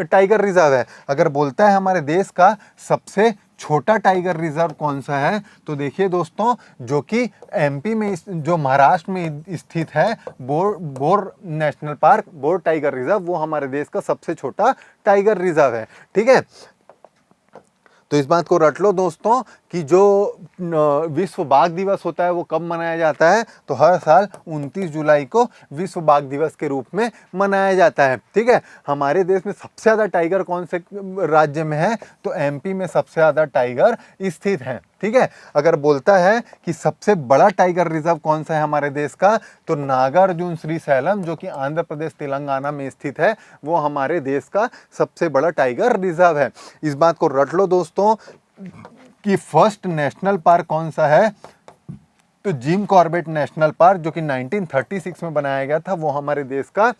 टाइगर रिजर्व है। अगर बोलता है हमारे देश का सबसे छोटा टाइगर रिजर्व कौन सा है, तो देखिए दोस्तों, जो कि एमपी में, जो महाराष्ट्र में स्थित है, bore national park, bore tiger reserve, वो हमारे देश का सबसे छोटा टाइगर रिजर्व है। ठीक है, तो इस बात को रट लो दोस्तों कि जो विश्व बाघ दिवस होता है वो कब मनाया जाता है, तो हर साल 29 जुलाई को विश्व बाघ दिवस के रूप में मनाया जाता है। ठीक है, हमारे देश में सबसे ज़्यादा टाइगर कौन से राज्य में है, तो एमपी में सबसे ज़्यादा टाइगर स्थित है। ठीक है, अगर बोलता है कि सबसे बड़ा टाइगर रिजर्व कौन सा है हमारे देश का, तो नागार्जुन श्रीशैलम जो कि आंध्र प्रदेश तेलंगाना में स्थित है, वो हमारे देश का सबसे बड़ा टाइगर रिजर्व है। इस बात को रट लो दोस्तों कि फर्स्ट नेशनल पार्क कौन सा है, तो जिम कॉर्बेट नेशनल पार्क जो कि 1936 में बनाया गया था, वो हमारे देश का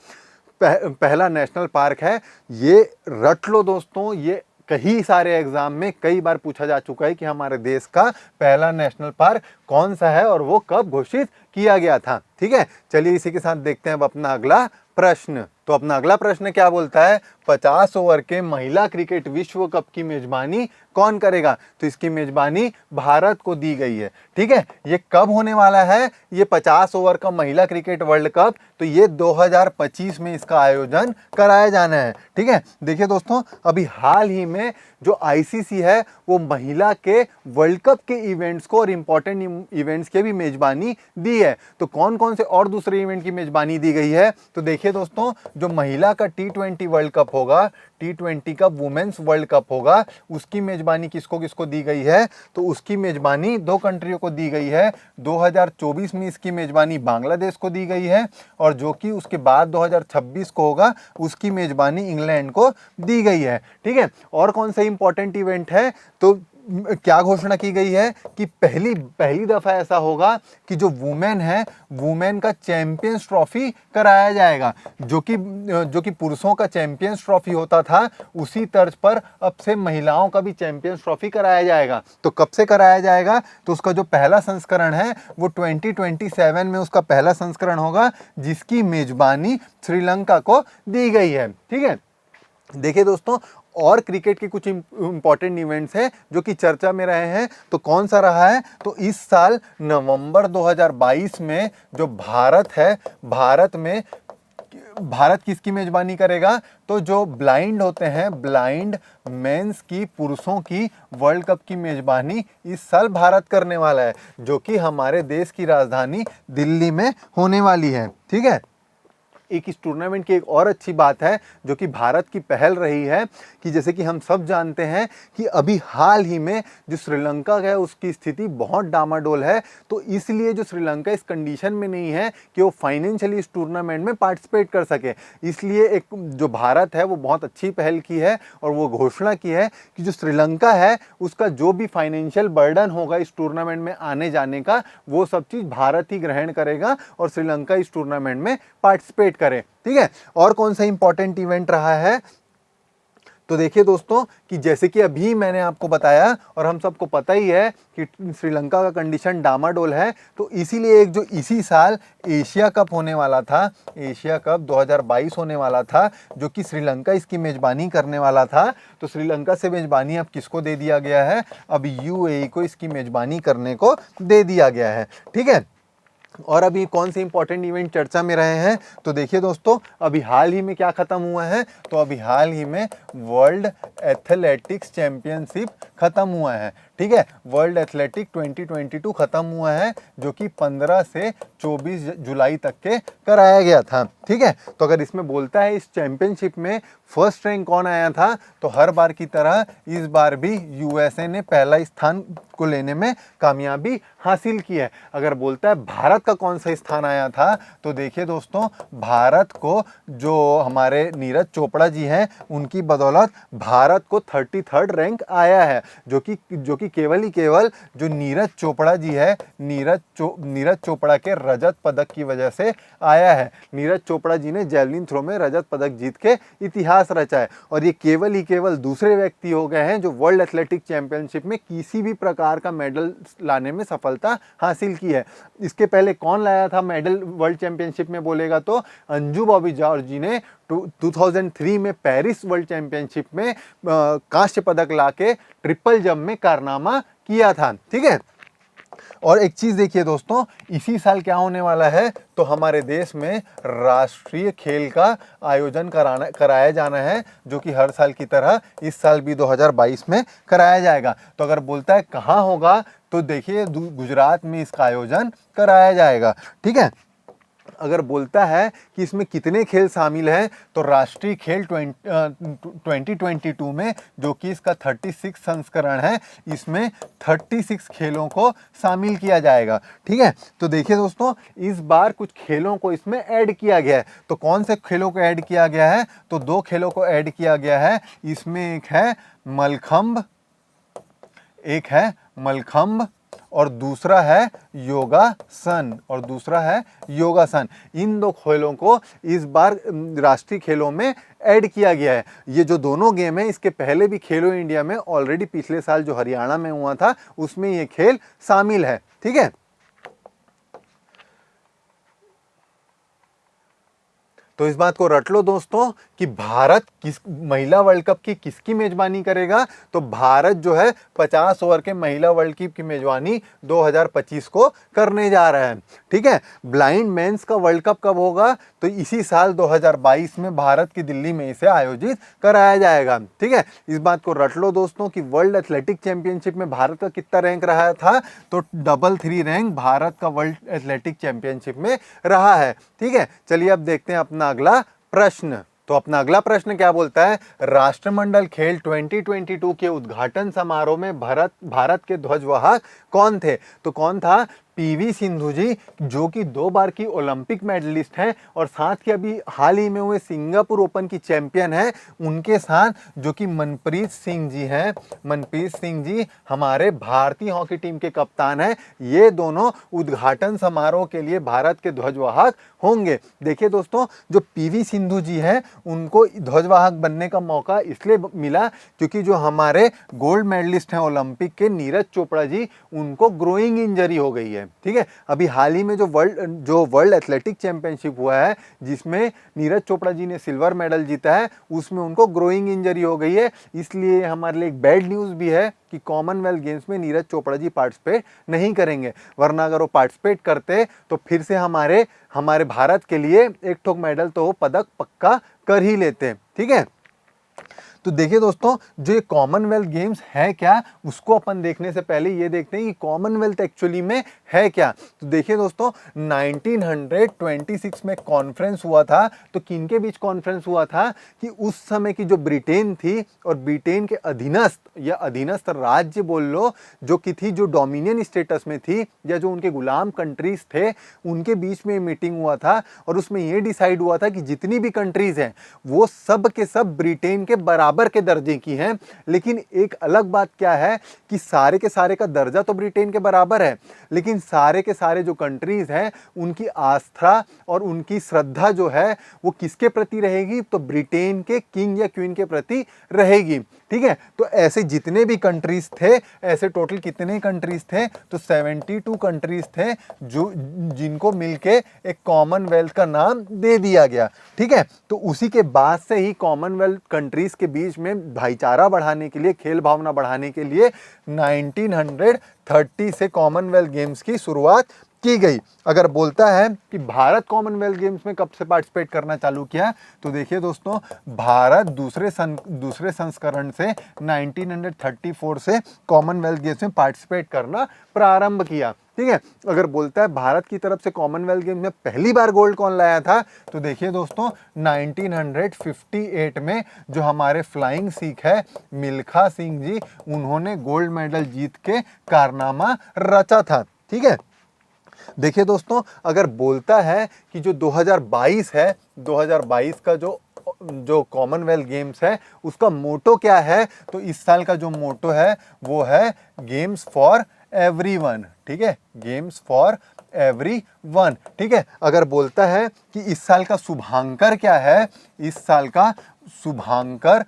पहला नेशनल पार्क है। ये रट लो दोस्तों, ये कई सारे एग्जाम में कई बार पूछा जा चुका है कि हमारे देश का पहला नेशनल पार्क कौन सा है और वो कब घोषित किया गया था। ठीक है, चलिए इसी के साथ देखते हैं अब अपना अगला प्रश्न। तो अपना अगला प्रश्न क्या बोलता है, 50 ओवर के महिला क्रिकेट विश्व कप की मेजबानी कौन करेगा, तो इसकी मेजबानी भारत को दी गई है। ठीक है, ये कब होने वाला है, ये 50 ओवर का महिला क्रिकेट वर्ल्ड कप, तो ये 2025 में इसका आयोजन कराया जाना है। ठीक है, देखिए दोस्तों, अभी हाल ही में जो आईसीसी है वो महिला के वर्ल्ड कप के इवेंट्स को और इंपॉर्टेंट इवेंट्स के भी मेजबानी दी है। तो कौन कौन से और दूसरे इवेंट की मेजबानी दी गई है, तो देखिए दोस्तों, जो महिला का T20 वर्ल्ड कप होगा, T20 का वुमेन्स वर्ल्ड कप होगा, उसकी मेजबानी किसको किसको दी गई है, तो उसकी मेजबानी 2 कंट्रियों को दी गई है। 2024 में इसकी मेजबानी बांग्लादेश को दी गई है, और जो कि उसके बाद 2026 को होगा, उसकी मेजबानी इंग्लैंड को दी गई है। ठीक है, और कौन सा इंपॉर्टेंट इवेंट है, तो क्या घोषणा की गई है कि पहली दफा ऐसा होगा कि जो वुमेन है, वुमेन का चैंपियंस ट्रॉफी कराया जाएगा। जो कि पुरुषों का चैंपियंस ट्रॉफी होता था, उसी तर्ज पर अब से महिलाओं का भी चैंपियंस ट्रॉफी कराया जाएगा। तो कब से कराया जाएगा, तो उसका जो पहला संस्करण है वो 2027 में उसका पहला संस्करण होगा, जिसकी मेजबानी श्रीलंका को दी गई है। ठीक है, देखिए दोस्तों, और क्रिकेट के कुछ इंपॉर्टेंट इवेंट्स हैं जो कि चर्चा में रहे हैं। तो कौन सा रहा है, तो इस साल नवंबर 2022 में जो भारत है, भारत किसकी मेजबानी करेगा, तो जो ब्लाइंड होते हैं, ब्लाइंड मेंस की, पुरुषों की वर्ल्ड कप की मेजबानी इस साल भारत करने वाला है, जो कि हमारे देश की राजधानी दिल्ली में होने वाली है। ठीक है, एक इस टूर्नामेंट की एक और अच्छी बात है जो कि भारत की पहल रही है कि जैसे कि हम सब जानते हैं कि अभी हाल ही में जो श्रीलंका है उसकी स्थिति बहुत डामाडोल है। तो इसलिए जो श्रीलंका इस कंडीशन में नहीं है कि वो फाइनेंशियली इस टूर्नामेंट में पार्टिसिपेट कर सके, इसलिए एक जो भारत है वो बहुत अच्छी पहल की है और वो घोषणा की है कि जो श्रीलंका है उसका जो भी फाइनेंशियल बर्डन होगा इस टूर्नामेंट में आने जाने का, वो सब चीज़ भारत ही ग्रहण करेगा और श्रीलंका इस टूर्नामेंट में पार्टिसिपेट करें। ठीक है, और कौन सा इंपॉर्टेंट इवेंट रहा है, तो देखिए दोस्तों कि जैसे कि अभी मैंने आपको बताया और हम सबको पता ही है कि श्रीलंका का कंडीशन डामाडोल है, तो इसीलिए एक जो इसी साल एशिया कप होने वाला था, एशिया कप 2022 होने वाला था, जो कि श्रीलंका इसकी मेजबानी करने वाला था, तो श्रीलंका से मेजबानी अब किसको दे दिया गया है, अब यूएई को इसकी मेजबानी करने को दे दिया गया है। ठीक है, और अभी कौन से इंपॉर्टेंट इवेंट चर्चा में रहे हैं, तो देखिए दोस्तों, अभी हाल ही में क्या खत्म हुआ है, तो अभी हाल ही में वर्ल्ड एथलेटिक्स चैंपियनशिप खत्म हुआ है। ठीक है, वर्ल्ड एथलेटिक 2022 खत्म हुआ है, जो कि 15 से 24 जुलाई तक के कराया गया था। ठीक है, तो अगर इसमें बोलता है इस चैंपियनशिप में फर्स्ट रैंक कौन आया था, तो हर बार की तरह इस बार भी यूएसए ने पहला स्थान को लेने में कामयाबी हासिल की है। अगर बोलता है भारत का कौन सा स्थान आया था, तो देखिए दोस्तों, भारत को जो हमारे नीरज चोपड़ा जी हैं उनकी बदौलत भारत को 33rd रैंक आया है, जो कि केवल ही केवल जो नीरज चोपड़ा जी है, नीरज चोपड़ा के रजत पदक की वजह से आया है। नीरज चोपड़ा जी ने जैवलिन थ्रो में रजत पदक जीत के इतिहास रचा है और ये केवल ही केवल दूसरे व्यक्ति हो गए हैं जो वर्ल्ड एथलेटिक चैंपियनशिप में किसी भी प्रकार का मेडल लाने में सफलता हासिल की है। इसके पहले कौन लाया था मेडल वर्ल्ड चैंपियनशिप में बोलेगा तो अंजू बॉबी जॉर्ज जी ने 2003 में पेरिस वर्ल्ड चैंपियनशिप में कांस्य पदक लाके ट्रिपल जंप में कारनामा किया था। ठीक है, और एक चीज देखिए दोस्तों, इसी साल क्या होने वाला है तो हमारे देश में राष्ट्रीय खेल का आयोजन कराया जाना है, जो कि हर साल की तरह इस साल भी 2022 में कराया जाएगा। तो अगर बोलता है कहाँ होगा तो देखिए गुजरात में इसका आयोजन कराया जाएगा। ठीक है, अगर बोलता है कि इसमें कितने खेल शामिल हैं तो राष्ट्रीय खेल 2022 में, जो कि इसका 36 संस्करण है, इसमें 36 खेलों को शामिल किया जाएगा। ठीक है, तो देखिए दोस्तों, इस बार कुछ खेलों को इसमें ऐड किया गया है। तो कौन से खेलों को ऐड किया गया है तो 2 खेलों को ऐड किया गया है। इसमें एक है मलखंब और दूसरा है योगासन। इन 2 खेलों को इस बार राष्ट्रीय खेलों में ऐड किया गया है। ये जो दोनों गेम है इसके पहले भी खेलो इंडिया में ऑलरेडी पिछले साल जो हरियाणा में हुआ था उसमें ये खेल शामिल है। ठीक है, तो इस बात को रट लो दोस्तों कि भारत महिला वर्ल्ड कप की किसकी मेजबानी करेगा तो भारत जो है 50 ओवर के महिला वर्ल्ड कप की मेजबानी 2025 को करने जा रहा है। ठीक है, ब्लाइंड मेंस का वर्ल्ड कप कब होगा तो इसी साल 2022 में भारत की दिल्ली में इसे आयोजित कराया जाएगा। ठीक है, इस बात को रट लो दोस्तों कि वर्ल्ड एथलेटिक चैंपियनशिप में भारत का कितना रैंक रहा था तो 333 रैंक भारत का वर्ल्ड एथलेटिक चैंपियनशिप में रहा है। ठीक है, चलिए अब देखते हैं अपना अगला प्रश्न। तो अपना अगला प्रश्न क्या बोलता है, राष्ट्रमंडल खेल 2022 के उद्घाटन समारोह में भारत के ध्वजवाहक कौन थे तो कौन था पीवी सिंधु जी, जो कि 2 बार की ओलंपिक मेडलिस्ट हैं और साथ ही अभी हाल ही में हुए सिंगापुर ओपन की चैंपियन है। उनके साथ जो कि मनप्रीत सिंह जी हैं, मनप्रीत सिंह जी हमारे भारतीय हॉकी टीम के कप्तान हैं। ये दोनों उद्घाटन समारोह के लिए भारत के ध्वजवाहक होंगे। देखिए दोस्तों, जो पीवी सिंधु जी हैं उनको ध्वजवाहक बनने का मौका इसलिए मिला क्योंकि जो हमारे गोल्ड मेडलिस्ट हैं ओलंपिक के नीरज चोपड़ा जी, उनको ग्रोइंग इंजरी हो गई है। ठीक है, अभी हाल ही में जो वर्ल्ड एथलेटिक चैंपियनशिप हुआ है जिसमें नीरज चोपड़ा जी ने सिल्वर मेडल जीता है, उसमें उनको ग्रोइंग इंजरी हो गई है। इसलिए हमारे लिए एक बैड न्यूज़ भी है कि कॉमनवेल्थ गेम्स में नीरज चोपड़ा जी पार्टिसिपेट नहीं करेंगे, वरना अगर वो पार्टिसिपेट करते तो फिर से हमारे भारत के लिए एक ठोक मेडल तो वो पदक पक्का कर ही लेते। ठीक है, तो देखिए दोस्तों, जो ये कॉमनवेल्थ गेम्स है क्या उसको अपन देखने से पहले ये देखते हैं कि कॉमनवेल्थ एक्चुअली में है क्या। तो देखिए दोस्तों, 1926 में कॉन्फ्रेंस हुआ था। तो किनके बीच कॉन्फ्रेंस हुआ था कि उस समय की जो ब्रिटेन थी और ब्रिटेन के अधीनस्थ राज्य बोल लो, जो कि थी जो डोमिनियन स्टेटस में थी या जो उनके गुलाम कंट्रीज थे, उनके बीच में मीटिंग हुआ था और उसमें ये डिसाइड हुआ था कि जितनी भी कंट्रीज हैं वो सब के सब ब्रिटेन के बराबर के दर्जे की हैं। लेकिन एक अलग बात क्या है कि सारे के सारे का दर्जा तो ब्रिटेन के बराबर है, लेकिन सारे के सारे जो कंट्रीज हैं उनकी आस्था और उनकी श्रद्धा जो है वो किसके प्रति रहेगी तो ब्रिटेन के किंग या क्वीन के प्रति रहेगी। ठीक है, तो ऐसे जितने भी कंट्रीज थे, ऐसे टोटल कितने कंट्रीज थे तो 72 कंट्रीज थे जो जिनको मिलके एक कॉमनवेल्थ का नाम दे दिया गया। ठीक है, तो उसी के बाद से ही कॉमनवेल्थ कंट्रीज के बीच में भाईचारा बढ़ाने के लिए, खेल भावना बढ़ाने के लिए 1930 से कॉमनवेल्थ गेम्स की शुरुआत की गई। अगर बोलता है कि भारत कॉमनवेल्थ गेम्स में कब से पार्टिसिपेट करना चालू किया तो देखिए दोस्तों, भारत दूसरे संस्करण से 1934 से कॉमनवेल्थ गेम्स में पार्टिसिपेट करना प्रारंभ किया। ठीक है, अगर बोलता है भारत की तरफ से कॉमनवेल्थ गेम्स में पहली बार गोल्ड कौन लाया था तो देखिए दोस्तों, 1958 में जो हमारे फ्लाइंग सिख है मिल्खा सिंह जी, उन्होंने गोल्ड मेडल जीत के कारनामा रचा था। ठीक है, देखिए दोस्तों, अगर बोलता है कि जो 2022 है, 2022 का जो जो कॉमनवेल्थ गेम्स है उसका मोटो क्या है, तो इस साल का जो मोटो है वो है गेम्स फॉर एवरीवन। ठीक है, गेम्स फॉर एवरीवन। ठीक है, अगर बोलता है कि इस साल का शुभांकर क्या है, इस साल का शुभांकर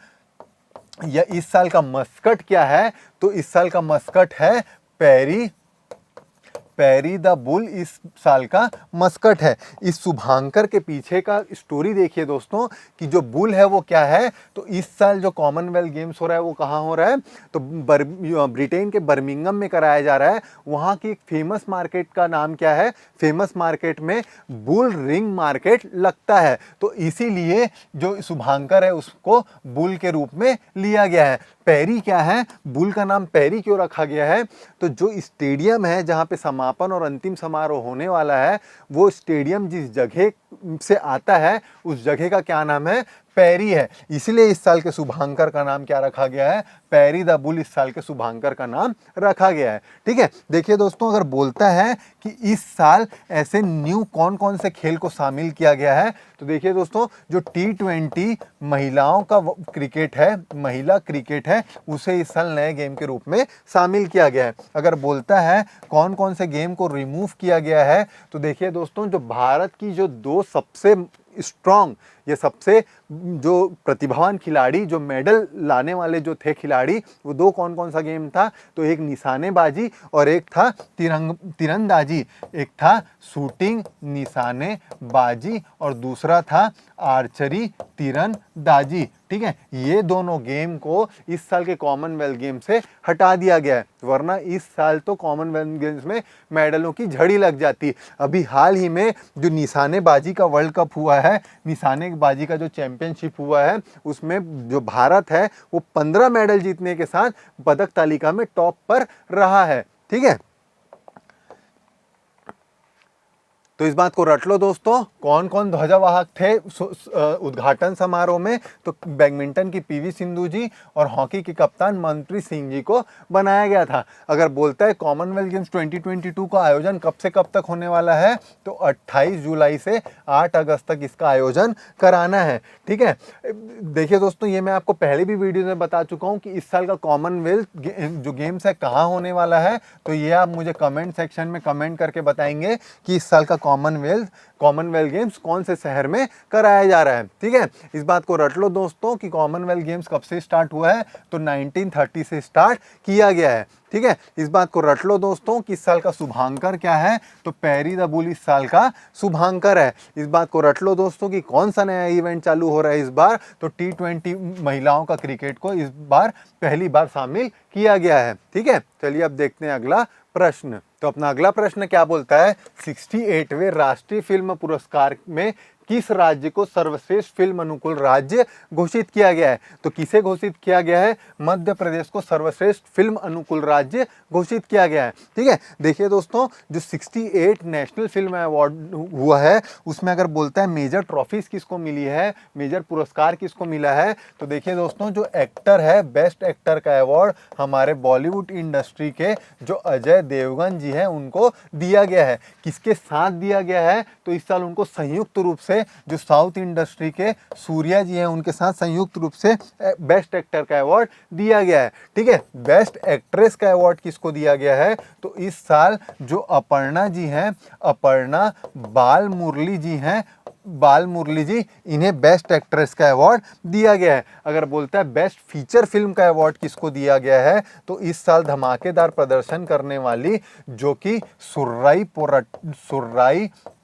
या इस साल का मस्कट क्या है, तो इस साल का मस्कट है पैरी द बुल। इस साल का मस्कट है। इस शुभांकर के पीछे का स्टोरी देखिए दोस्तों कि जो बुल है वो क्या है, तो इस साल जो कॉमनवेल्थ गेम्स हो रहा है वो कहाँ हो रहा है, तो ब्रिटेन के बर्मिंघम में कराया जा रहा है। वहाँ की एक फेमस मार्केट का नाम क्या है, फेमस मार्केट में बुल रिंग मार्केट लगता है, तो इसीलिए जो शुभांकर है उसको बुल के रूप में लिया गया है। पैरी क्या है, बुल का नाम पैरी क्यों रखा गया है, तो जो स्टेडियम है जहाँ पे समापन और अंतिम समारोह होने वाला है, वो स्टेडियम जिस जगह से आता है उस जगह का क्या नाम है, पैरी है। इसलिए इस साल के शुभांकर का नाम क्या रखा गया है, पैरी द बुल इस साल के शुभांकर का नाम रखा गया है। ठीक है, देखिए दोस्तों अगर बोलता है कि इस साल ऐसे न्यू कौन कौन से खेल को शामिल किया गया है, तो देखिए दोस्तों जो T20 महिलाओं का क्रिकेट है, महिला क्रिकेट है, उसे इस साल नए गेम के रूप में शामिल किया गया है। अगर बोलता है कौन कौन से गेम को रिमूव किया गया है, तो देखिए दोस्तों जो भारत की जो दो सबसे स्ट्रॉन्ग, ये सबसे जो प्रतिभावान खिलाड़ी, जो मेडल लाने वाले जो थे खिलाड़ी, वो दो कौन कौन सा गेम था, तो एक निशानेबाजी और एक था तीरंदाजी। एक था शूटिंग निशानेबाजी और दूसरा था आर्चरी तीरंदाजी। ठीक है, ये दोनों गेम को इस साल के कॉमनवेल्थ गेम से हटा दिया गया है, वरना इस साल तो कॉमनवेल्थ गेम्स में मेडलों की झड़ी लग जाती। अभी हाल ही में जो निशानेबाजी का वर्ल्ड कप हुआ है, निशानेबाजी का जो चैंपियनशिप हुआ है, उसमें जो भारत है वो 15 मेडल जीतने के साथ पदक तालिका में टॉप पर रहा है। ठीक है, तो इस बात को रट लो दोस्तों, कौन कौन ध्वजावाहक थे उद्घाटन समारोह में, तो बैडमिंटन की पीवी सिंधु जी और हॉकी के कप्तान मनप्रीत सिंह जी को बनाया गया था। अगर बोलता है कॉमनवेल्थ गेम्स 2022 का आयोजन कब से कब तक होने वाला है, तो 28 जुलाई से 8 अगस्त तक इसका आयोजन कराना है। ठीक है, देखिए दोस्तों ये मैं आपको पहले भी वीडियो में बता चुका हूँ कि इस साल का कॉमनवेल्थ जो गेम्स है कहाँ होने वाला है, तो ये आप मुझे कमेंट सेक्शन में कमेंट करके बताएंगे कि इस साल का कॉमनवेल्थ गेम्स कौन से शहर में कराया जा रहा है। ठीक है, इस बात को रट लो दोस्तों कि कॉमनवेल्थ गेम्स कब से स्टार्ट हुआ है, तो 1930 से स्टार्ट किया गया है। ठीक है, इस बात को रट लो दोस्तों कि इस साल का शुभांकर क्या है, तो पैरी द बुल इस साल का शुभांकर है। इस बात को रट लो दोस्तों कि कौन सा नया इवेंट चालू हो रहा है इस बार, तो T20 महिलाओं का क्रिकेट को इस बार पहली बार शामिल किया गया है। ठीक है, चलिए अब देखते हैं अगला प्रश्न। तो अपना अगला प्रश्न क्या बोलता है, 68वें राष्ट्रीय फिल्म पुरस्कार में किस राज्य को सर्वश्रेष्ठ फिल्म अनुकूल राज्य घोषित किया गया है, तो किसे घोषित किया गया है, मध्य प्रदेश को सर्वश्रेष्ठ फिल्म अनुकूल राज्य घोषित किया गया है। ठीक है, देखिए दोस्तों जो 68 नेशनल फिल्म अवार्ड हुआ है उसमें अगर बोलता है मेजर ट्रॉफीज किसको मिली है, मेजर पुरस्कार किसको मिला है, तो देखिए दोस्तों जो एक्टर है, बेस्ट एक्टर का अवार्ड हमारे बॉलीवुड इंडस्ट्री के जो अजय देवगन जी हैं उनको दिया गया है। किसके साथ दिया गया है, तो इस साल उनको संयुक्त रूप से जो साउथ इंडस्ट्री के सूर्या जी हैं उनके साथ संयुक्त रूप से बेस्ट एक्टर का अवार्ड दिया गया है। ठीक है, बेस्ट एक्ट्रेस का अवार्ड किसको दिया गया है, तो इस साल जो अपर्णा जी हैं, अपर्णा बाल मुरली जी हैं, बाल मुरली जी, इन्हें बेस्ट एक्ट्रेस का अवार्ड दिया गया है। अगर बोलता है बेस्ट फीचर फिल्म का अवार्ड किसको दिया गया है, तो इस साल धमाकेदार प्रदर्शन करने वाली जो कि सुर्राई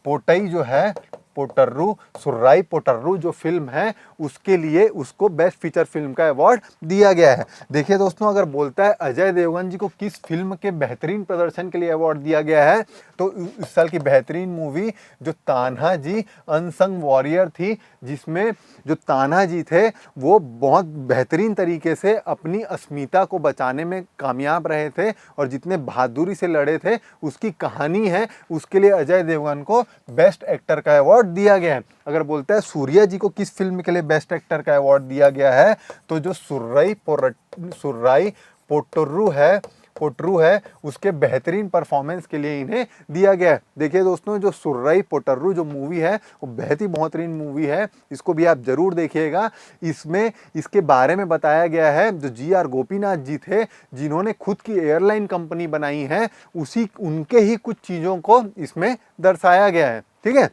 पोटई जो है, सुर्राई पोटर्रू जो फिल्म है उसके लिए उसको बेस्ट फीचर फिल्म का अवार्ड दिया गया है। देखिए दोस्तों अगर बोलता है अजय देवगन जी को किस फिल्म के बेहतरीन प्रदर्शन के लिए अवार्ड दिया गया है, तो इस साल की बेहतरीन मूवी जो तान्हा जी अनसंग वॉरियर थी, जिसमें जो तान्हा जी थे वो बहुत बेहतरीन तरीके से अपनी अस्मिता को बचाने में कामयाब रहे थे और जितने बहादुरी से लड़े थे उसकी कहानी है, उसके लिए अजय देवगन को बेस्ट एक्टर का अवार्ड दिया गया है। अगर बोलता है सूर्या जी को किस फिल्म के लिए बेस्ट एक्टर का अवार्ड दिया गया है, तो जो सुर्राई पोटर्रू है पोटरू है उसके बेहतरीन परफॉर्मेंस के लिए इन्हें दिया गया है। देखिए दोस्तों, जो सुर्रई पोटर्रू जो मूवी है वो बेहद ही बेहतरीन मूवी है, इसको भी आप जरूर देखिएगा। इसमें इसके बारे में बताया गया है जो GR गोपीनाथ जी थे जिन्होंने खुद की एयरलाइन कंपनी बनाई है, उसी उनके ही कुछ चीज़ों को इसमें दर्शाया गया है। ठीक है,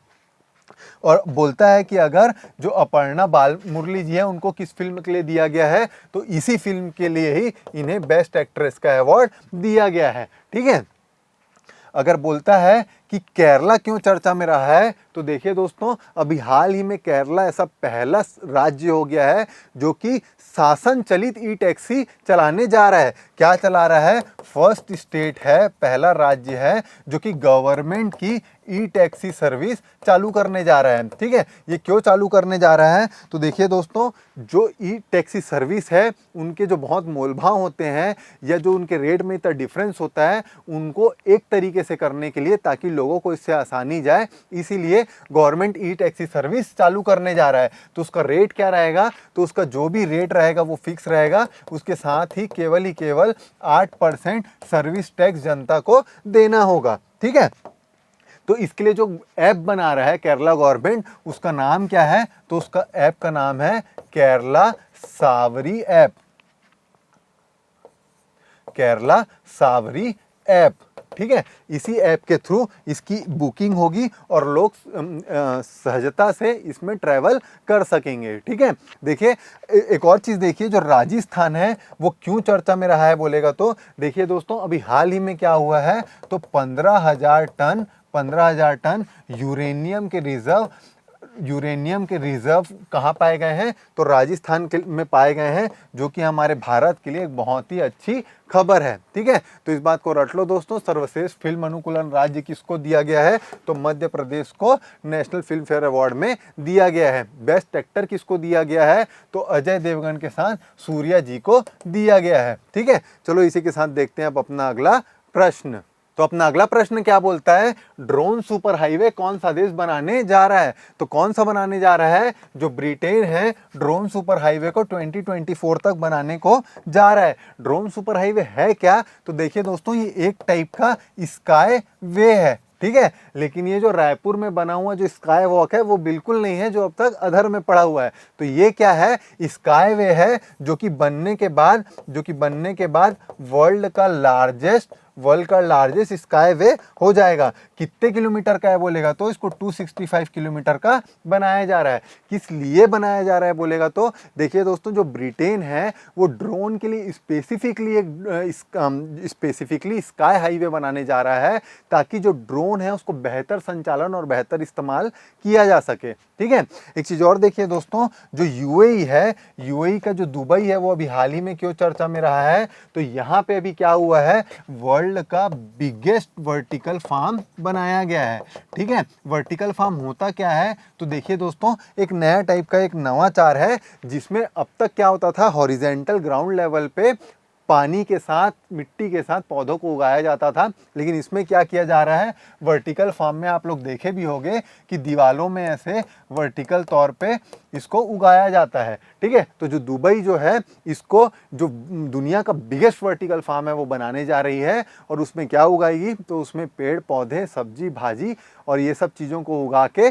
और बोलता है कि अगर जो अपर्णा बाल मुरली जी है उनको किस फिल्म के लिए दिया गया है तो इसी फिल्म के लिए ही इन्हें बेस्ट एक्ट्रेस का अवार्ड दिया गया है। ठीक है, अगर बोलता है कि केरला क्यों चर्चा में रहा है तो देखिए दोस्तों, अभी हाल ही में केरला ऐसा पहला राज्य हो गया है जो कि शासन चलित ई टैक्सी चलाने जा रहा है। क्या चला रहा है? फर्स्ट स्टेट है, पहला राज्य है जो कि गवर्नमेंट की ई टैक्सी सर्विस चालू करने जा रहा है। ठीक है, ये क्यों चालू करने जा रहा है तो देखिए दोस्तों, जो ई टैक्सी सर्विस है उनके जो बहुत मोलभाव होते हैं या जो उनके रेट में इतना डिफरेंस होता है उनको एक तरीके से करने के लिए, ताकि लोगों को इससे आसानी जाए, इसीलिए गवर्नमेंट ई टैक्सी सर्विस चालू करने जा रहा है। तो उसका रेट क्या रहेगा? तो उसका जो भी रेट रहेगा वो फिक्स रहेगा, उसके साथ ही केवल 8% सर्विस टैक्स जनता को देना होगा। ठीक है, तो इसके लिए जो ऐप बना रहा है केरला गवर्नमेंट, उसका नाम क्या है? तो उसका ऐप का नाम है केरला सावरी ऐप। केरला सावरी ऐप। ठीक है, इसी ऐप के थ्रू इसकी बुकिंग होगी और लोग सहजता से इसमें ट्रैवल कर सकेंगे। ठीक है, देखिए एक और चीज़ देखिए, जो राजस्थान है वो क्यों चर्चा में रहा है बोलेगा तो देखिए दोस्तों, अभी हाल ही में क्या हुआ है तो 15,000 टन यूरेनियम के रिजर्व कहाँ पाए गए हैं तो राजस्थान के में पाए गए हैं, जो कि हमारे भारत के लिए एक बहुत ही अच्छी खबर है। ठीक है, तो इस बात को रट लो दोस्तों। सर्वश्रेष्ठ फिल्म अनुकूलन राज्य किसको दिया गया है तो मध्य प्रदेश को नेशनल फिल्म फेयर अवार्ड में दिया गया है। बेस्ट एक्टर किसको दिया गया है तो अजय देवगन के साथ सूर्या जी को दिया गया है। ठीक है, चलो इसी के साथ देखते हैं अब अपना अगला प्रश्न। तो अपना अगला प्रश्न क्या बोलता है? ड्रोन सुपर हाईवे कौन सा देश बनाने जा रहा है? तो कौन सा बनाने जा रहा है? जो ब्रिटेन है ड्रोन सुपर हाईवे को 2024 तक बनाने को जा रहा है। ड्रोन सुपर हाईवे है क्या? तो देखिए दोस्तों, ये एक टाइप का स्काई वे है। ठीक है, लेकिन ये जो रायपुर में बना हुआ जो स्काई वॉक है वो बिल्कुल नहीं है, जो अब तक अधर में पड़ा हुआ है। तो ये क्या है? स्काई वे है, जो कि बनने के बाद वर्ल्ड का लार्जेस्ट स्काई वे हो जाएगा। कितने किलोमीटर का है बोलेगा तो इसको 265 किलोमीटर का बनाया जा रहा है। किस लिए बनाया जा रहा है बोलेगा तो देखिए दोस्तों, जो ब्रिटेन है वो ड्रोन के लिए स्पेसिफिकली स्काई हाईवे बनाने जा रहा है, ताकि जो ड्रोन है उसको बेहतर संचालन और बेहतर इस्तेमाल किया जा सके। ठीक है, एक चीज और देखिए दोस्तों, जो यूएई है, यूएई का जो दुबई है वो अभी हाल ही में क्यों चर्चा में रहा है तो यहाँ पे अभी क्या हुआ है, वर्ल्ड का बिगेस्ट वर्टिकल फार्म बनाया गया है। ठीक है, वर्टिकल फार्म होता क्या है तो देखिए दोस्तों, एक नया टाइप का एक नवाचार है, जिसमें अब तक क्या होता था, हॉरिजेंटल ग्राउंड लेवल पे पानी के साथ, मिट्टी के साथ पौधों को उगाया जाता था, लेकिन इसमें क्या किया जा रहा है, वर्टिकल फार्म में आप लोग देखे भी होंगे कि दीवालों में ऐसे वर्टिकल तौर पे इसको उगाया जाता है। ठीक है, तो जो दुबई जो है इसको जो दुनिया का बिगेस्ट वर्टिकल फार्म है वो बनाने जा रही है, और उसमें क्या उगाएगी तो उसमें पेड़ पौधे, सब्जी भाजी और ये सब चीज़ों को उगा के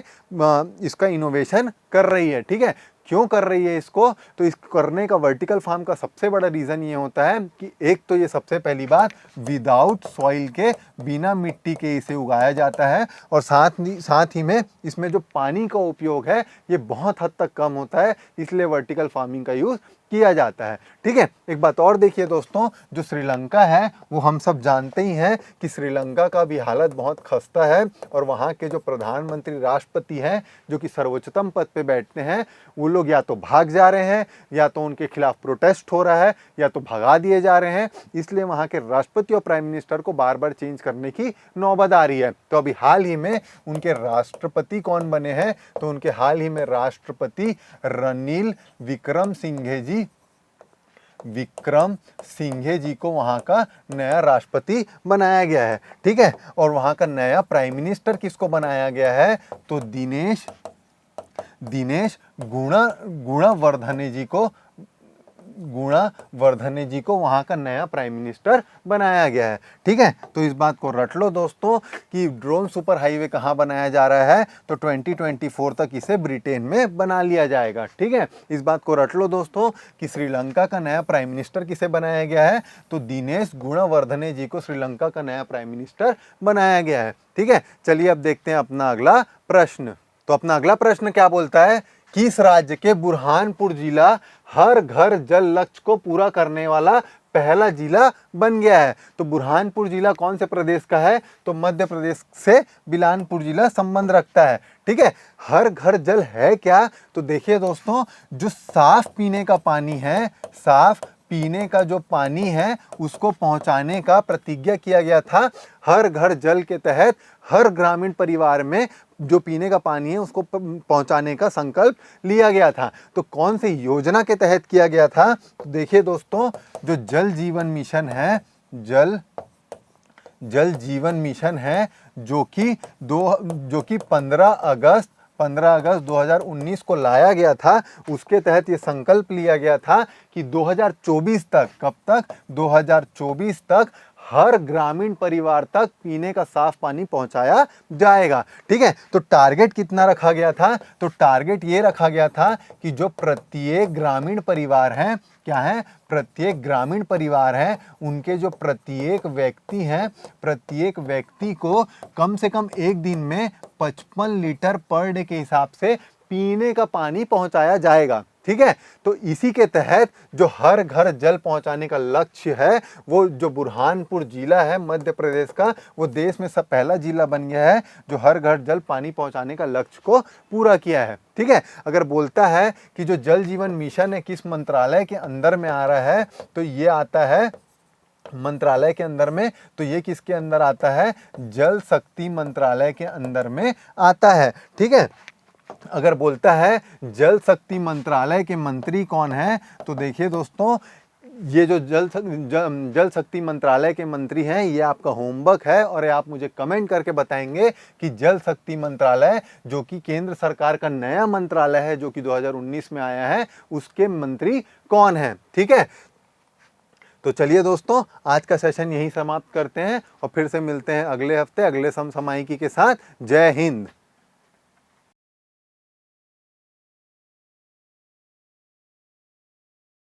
इसका इनोवेशन कर रही है। ठीक है, क्यों कर रही है इसको तो इस करने का वर्टिकल फार्म का सबसे बड़ा रीज़न ये होता है कि एक तो ये सबसे पहली बात विदाउट सॉइल के, बिना मिट्टी के इसे उगाया जाता है, और साथ ही में इसमें जो पानी का उपयोग है ये बहुत हद तक कम होता है, इसलिए वर्टिकल फार्मिंग का यूज़ किया जाता है। ठीक है, एक बात और देखिए दोस्तों, जो श्रीलंका है वो हम सब जानते ही हैं कि श्रीलंका का भी हालत बहुत खस्ता है, और वहाँ के जो प्रधानमंत्री राष्ट्रपति हैं जो कि सर्वोच्चतम पद पे बैठते हैं, वो लोग या तो भाग जा रहे हैं, या तो उनके खिलाफ प्रोटेस्ट हो रहा है, या तो भगा दिए जा रहे हैं, इसलिए वहाँ के राष्ट्रपति और प्राइम मिनिस्टर को बार बार चेंज करने की नौबत आ रही है। तो अभी हाल ही में उनके राष्ट्रपति कौन बने हैं तो उनके हाल ही में राष्ट्रपति रनिल विक्रम सिंघे जी को वहां का नया राष्ट्रपति बनाया गया है। ठीक है, और वहां का नया प्राइम मिनिस्टर किसको बनाया गया है तो दिनेश गुणवर्धने जी को गुणावर्धने जी को वहाँ का नया प्राइम मिनिस्टर बनाया गया है। ठीक है, तो इस बात को रट लो दोस्तों कि ड्रोन सुपर हाईवे कहाँ बनाया जा रहा है, तो 2024 तक इसे ब्रिटेन में बना लिया जाएगा। ठीक है, इस बात को रट लो दोस्तों कि श्रीलंका का नया प्राइम मिनिस्टर किसे बनाया गया है, तो दिनेश गुणवर्धने जी को श्रीलंका का नया प्राइम मिनिस्टर बनाया गया है। ठीक है, चलिए अब देखते हैं अपना अगला प्रश्न। तो अपना अगला प्रश्न क्या बोलता है, किस राज्य के बुरहानपुर जिला हर घर जल लक्ष्य को पूरा करने वाला पहला जिला बन गया है। तो बुरहानपुर जिला कौन से प्रदेश का है, तो मध्य प्रदेश से बिलासपुर जिला संबंध रखता है। ठीक है, हर घर जल है क्या, तो देखिए दोस्तों, जो साफ पीने का पानी है, साफ पीने का जो पानी है उसको पहुंचाने का प्रतिज्ञा किया गया था। हर घर जल के तहत हर ग्रामीण परिवार में जो पीने का पानी है उसको पहुंचाने का संकल्प लिया गया था। तो कौन सी योजना के तहत किया गया था, तो देखिए दोस्तों, जो जल जीवन मिशन है, जल जीवन मिशन है, जो कि 15 अगस्त 2019 को लाया गया था। उसके तहत ये संकल्प लिया गया था कि 2024 तक, कब तक, 2024 तक हर ग्रामीण परिवार तक पीने का साफ पानी पहुंचाया जाएगा। ठीक है, तो टारगेट कितना रखा गया था, तो टारगेट ये रखा गया था कि जो प्रत्येक ग्रामीण परिवार हैं, क्या है, प्रत्येक ग्रामीण परिवार हैं, उनके जो प्रत्येक व्यक्ति हैं, प्रत्येक व्यक्ति को कम से कम एक दिन में 55 लीटर पर डे के हिसाब से पीने का पानी पहुंचाया जाएगा। ठीक है, तो इसी के तहत जो हर घर जल पहुंचाने का लक्ष्य है, वो जो बुरहानपुर जिला है मध्य प्रदेश का, वो देश में सब पहला जिला बन गया है जो हर घर जल पानी पहुंचाने का लक्ष्य को पूरा किया है। ठीक है, अगर बोलता है कि जो जल जीवन मिशन है किस मंत्रालय के अंदर में आ रहा है, तो ये आता है मंत्रालय के अंदर में, तो ये किसके अंदर आता है, जल शक्ति मंत्रालय के अंदर में आता है। ठीक है, अगर बोलता है जल शक्ति मंत्रालय के मंत्री कौन है, तो देखिए दोस्तों, ये जो जल शक्ति मंत्रालय के मंत्री हैं, ये आपका होमवर्क है और ये आप मुझे कमेंट करके बताएंगे कि जल शक्ति मंत्रालय जो कि केंद्र सरकार का नया मंत्रालय है जो कि 2019 में आया है, उसके मंत्री कौन है। ठीक है, तो चलिए दोस्तों, आज का सेशन यहीं समाप्त करते हैं और फिर से मिलते हैं अगले हफ्ते अगले समसामयिकी के साथ। जय हिंद।